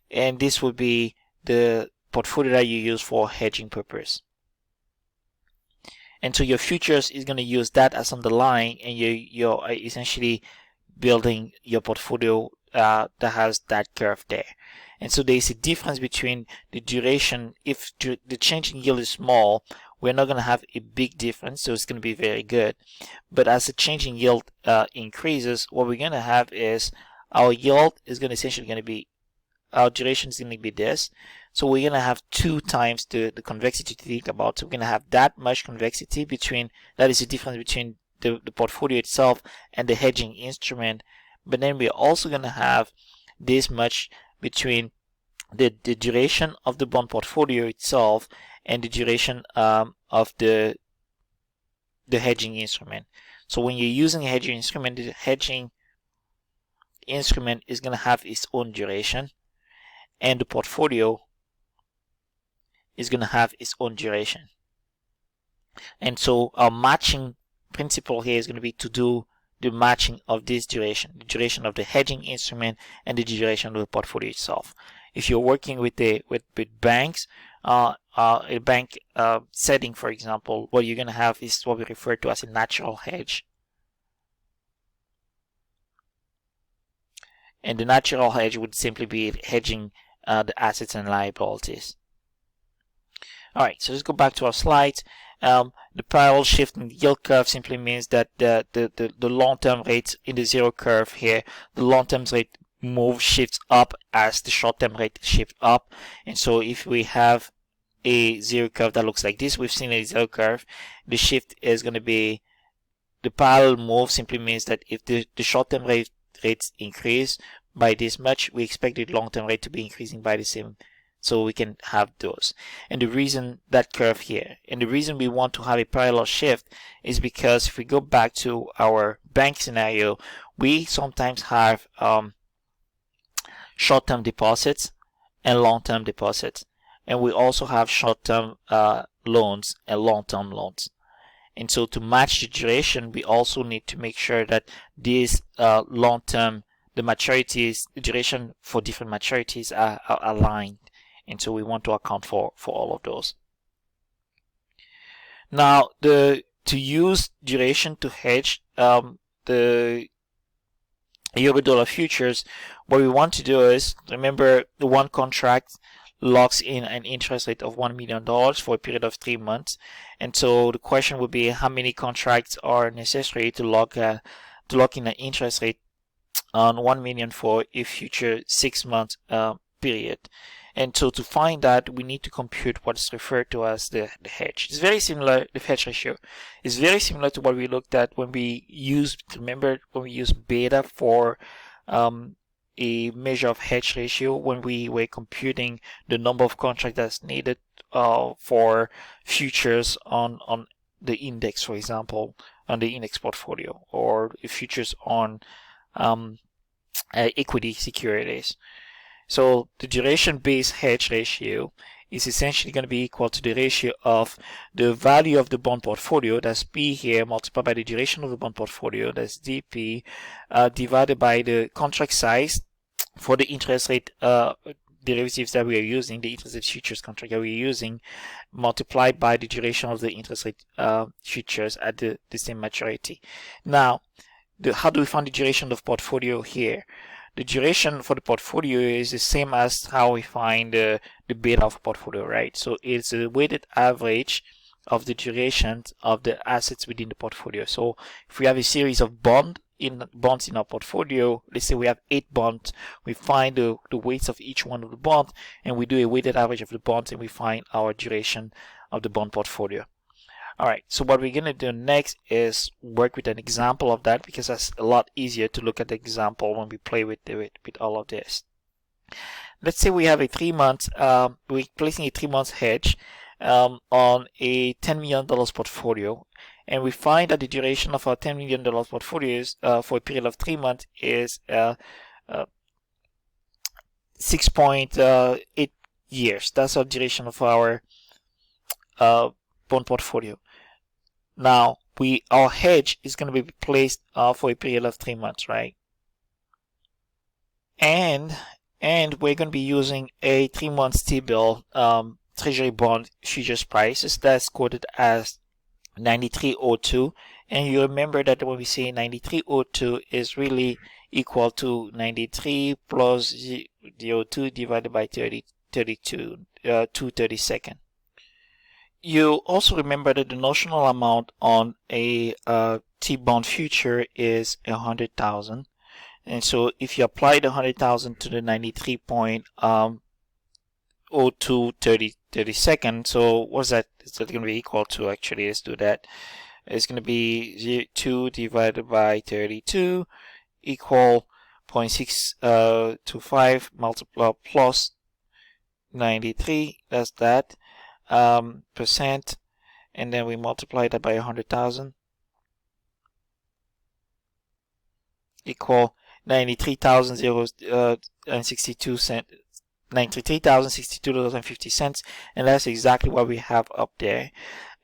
and this would be the portfolio that you use for hedging purpose. And so your futures is going to use that as underlying, and you're essentially building your portfolio that has that curve there. And so there is a difference between the duration. If the change in yield is small, we're not going to have a big difference, so it's going to be very good. But as the change in yield increases, what we're going to have is our yield is going to essentially going to be, our duration is going to be this. So we're going to have 2 times the convexity to think about. So we're going to have that much convexity between, that is the difference between the portfolio itself and the hedging instrument. But then we're also going to have this much between the duration of the bond portfolio itself and the duration of the hedging instrument. So when you're using a hedging instrument, the hedging instrument is going to have its own duration, and the portfolio is going to have its own duration. And so our matching principle here is going to be to do the matching of this duration, the duration of the hedging instrument and the duration of the portfolio itself. If you're working with banks, a bank setting, for example, what you're going to have is what we refer to as a natural hedge. And the natural hedge would simply be hedging the assets and liabilities. All right, so let's go back to our slides. The parallel shift in the yield curve simply means that the long-term rate in the zero curve here, the long-term rate shifts up as the short-term rate shifts up. And so if we have a zero curve that looks like this, we've seen a zero curve, the shift is going to be, the parallel move simply means that if the short-term rates increase by this much, we expect the long-term rate to be increasing by the same. So we can have those. And the reason that curve here, and the reason we want to have a parallel shift is because if we go back to our bank scenario, we sometimes have short-term deposits and long-term deposits. And we also have short-term loans and long-term loans. And so to match the duration, we also need to make sure that these long-term, the maturities, the duration for different maturities are aligned. And so we want to account for all of those. Now, to use duration to hedge the Euro-dollar futures, what we want to do is, remember, the one contract locks in an interest rate of $1 million for a period of 3 months. And so the question would be, how many contracts are necessary to lock in an interest rate on 1 million for a future 6-month period? And so to find that, we need to compute what is referred to as the hedge. It's very similar, the hedge ratio is very similar to what we looked at when we used, remember, when we used beta for a measure of hedge ratio, when we were computing the number of contracts that's needed for futures on the index, for example, on the index portfolio, or futures on equity securities. So the duration-based hedge ratio is essentially going to be equal to the ratio of the value of the bond portfolio, that's P here, multiplied by the duration of the bond portfolio, that's DP, divided by the contract size for the interest rate derivatives that we are using, the interest rate futures contract that we are using, multiplied by the duration of the interest rate futures at the same maturity. Now, how do we find the duration of portfolio here? The duration for the portfolio is the same as how we find the beta of portfolio, right? So it's a weighted average of the duration of the assets within the portfolio. So if we have a series of bonds bonds in our portfolio. Let's say we have 8 bonds. We find the weights of each one of the bonds, and we do a weighted average of the bonds, and we find our duration of the bond portfolio. All right, so what we're going to do next is work with an example of that, because that's a lot easier to look at the example when we play with all of this. Let's say we have a 3-month, we're placing a 3-month hedge on a $10 million portfolio, and we find that the duration of our $10 million portfolio is, for a period of 3 months is 6.8 years. That's our duration of our bond portfolio. Now, our hedge is going to be placed for a period of 3 months, right? And we're going to be using a 3-month T-bill treasury bond futures prices that's quoted as 93.02. And you remember that when we say 93.02 is really equal to 93 plus 0.02 divided by 232 2/32. You also remember that the notional amount on a T-bond future is 100,000. And so if you apply the 100,000 to the 93.02 so what's that? Is that going to be equal to? Actually, let's do that. It's going to be 2 divided by 32 equal 0.625 multiply plus 93. That's that percent, and then we multiply that by 100,000 equal 93,062.50, and that's exactly what we have up there.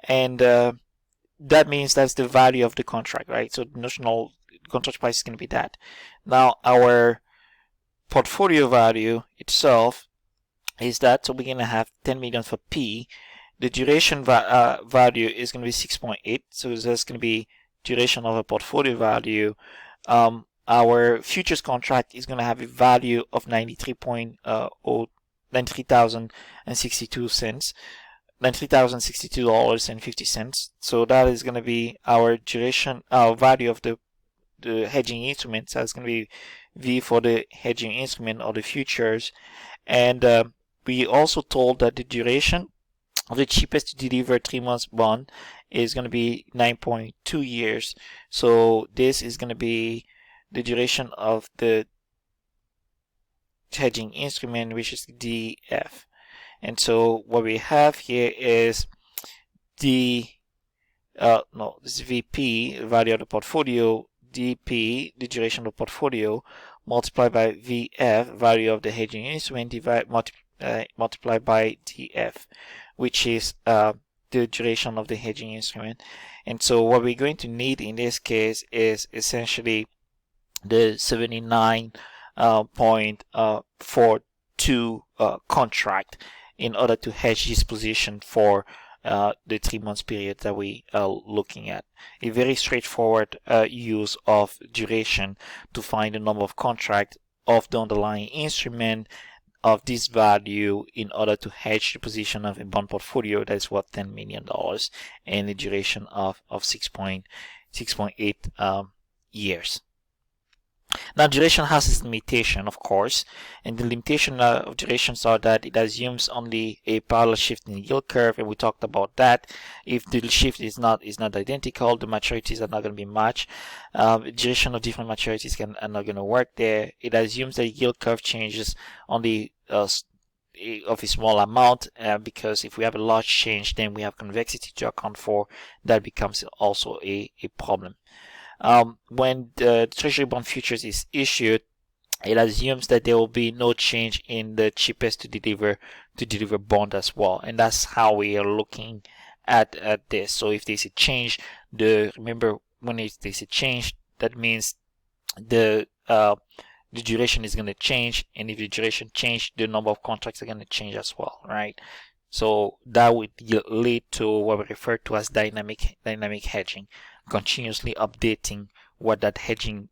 And that means that's the value of the contract, right? So the notional contract price is going to be that. Now our portfolio value itself is that, so we're going to have 10 million for P. The duration value is going to be 6.8, so that's going to be duration of a portfolio value. Our futures contract is going to have a value of 93,062 $93,062.50. So that is going to be our duration, our value of the hedging instrument. So it's going to be V for the hedging instrument or the futures. And we also told that the duration of the cheapest to deliver 3-month bond is going to be 9.2 years. So this is going to be the duration of the hedging instrument, which is DF. And so what we have here is this is VP, value of the portfolio, DP, the duration of the portfolio, multiplied by VF, value of the hedging instrument, multiplied by DF, which is the duration of the hedging instrument. And so what we're going to need in this case is essentially the 79.42 contract in order to hedge this position for the 3 months period that we are looking at. A very straightforward use of duration to find the number of contract of the underlying instrument of this value in order to hedge the position of a bond portfolio that's worth $10 million and the duration of 6.8 years. Now, duration has its limitation, of course, and the limitation of durations are that it assumes only a parallel shift in the yield curve, and we talked about that. If the shift is not identical, the maturities are not going to be matched. Duration of different maturities are not going to work there. It assumes that the yield curve changes only of a small amount, because if we have a large change, then we have convexity to account for. That becomes also a problem. When the treasury bond futures is issued, it assumes that there will be no change in the cheapest to deliver bond as well, and that's how we are looking at this. So if there's a change, remember when there's a change, that means the duration is going to change, and if the duration change, the number of contracts are going to change as well, right? So that would lead to what we refer to as dynamic hedging, continuously updating what that hedging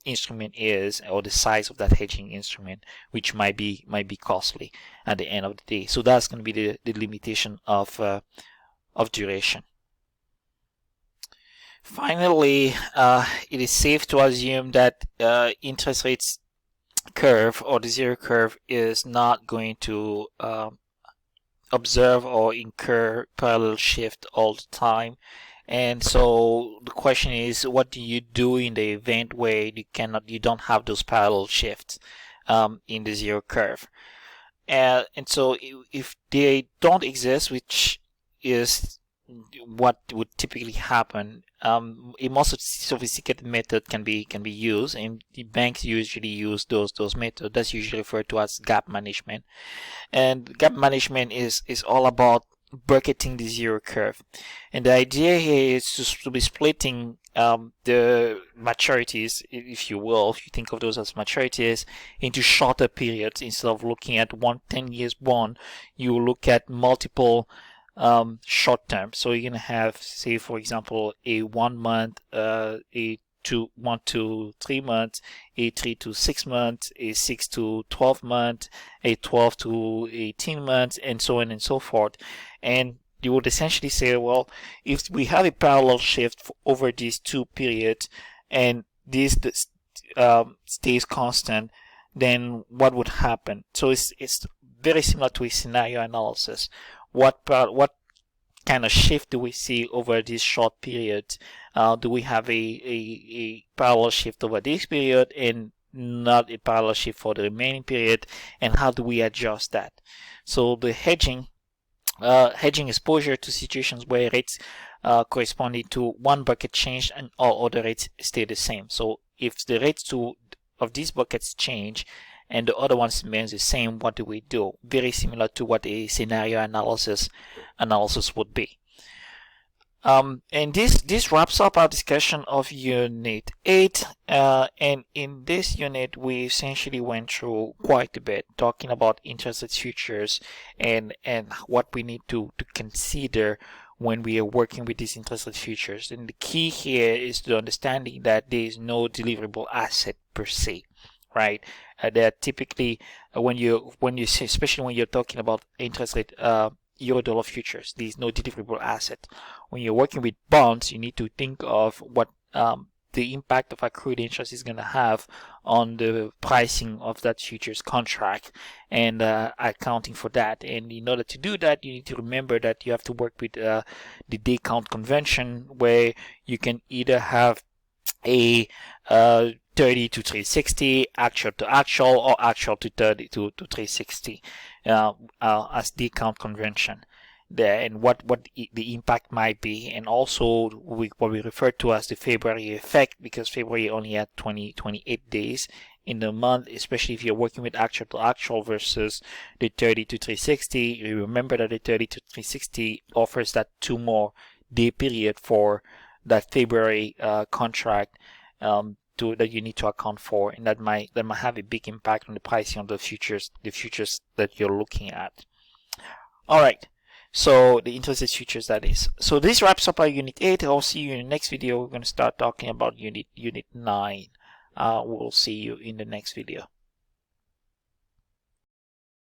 instrument is, or the size of that hedging instrument, which might be costly at the end of the day. So that's going to be the limitation of duration. Finally, it is safe to assume that interest rates curve or the zero curve is not going to observe or incur parallel shift all the time. And so the question is, what do you do in the event where you don't have those parallel shifts in the zero curve? And so if they don't exist, which is what would typically happen, a more sophisticated method can be used, and the banks usually use those methods. That's usually referred to as gap management. And gap management is all about bucketing the zero curve. And the idea here is to be splitting the maturities, if you will, if you think of those as maturities, into shorter periods. Instead of looking at one 10 years bond, you look at multiple short term. So you're going to have, say, for example, a 1 month, a 1 to 3 months, a 3 to 6 months, a 6 to 12 months, a 12 to 18 months, and so on and so forth. And you would essentially say, well, if we have a parallel shift over these two periods and this stays constant, then what would happen? So it's very similar to a scenario analysis. What kind of shift do we see over this short period? Do we have a parallel shift over this period and not a parallel shift for the remaining period? And how do we adjust that? So the hedging exposure to situations where rates corresponding to one bucket change and all other rates stay the same. So if the rates of these buckets change and the other ones remains the same, what do we do? Very similar to what a scenario analysis would be. And this wraps up our discussion of Unit 8. And in this unit, we essentially went through quite a bit, talking about interest rate futures and what we need to consider when we are working with these interest rate futures. And the key here is the understanding that there is no deliverable asset per se, right? They're typically when you say, especially when you're talking about interest rate Euro-dollar futures, there is no deliverable asset. When you're working with bonds, you need to think of what the impact of accrued interest is going to have on the pricing of that futures contract and accounting for that. And in order to do that, you need to remember that you have to work with the day count convention, where you can either have a 30 to 360, actual to actual, or actual to 30 to 360 as day count convention there, and what the impact might be, and also what we refer to as the February effect, because February only had 28 days in the month, especially if you're working with actual to actual versus the 30 to 360. You remember that the 30 to 360 offers that 2 more day period for that February contract that you need to account for, and that might have a big impact on the pricing of the futures that you're looking at. All right, so the interest rate futures, that is. So this wraps up our Unit 8. I'll see you in the next video. We're going to start talking about Unit 9. We'll see you in the next video.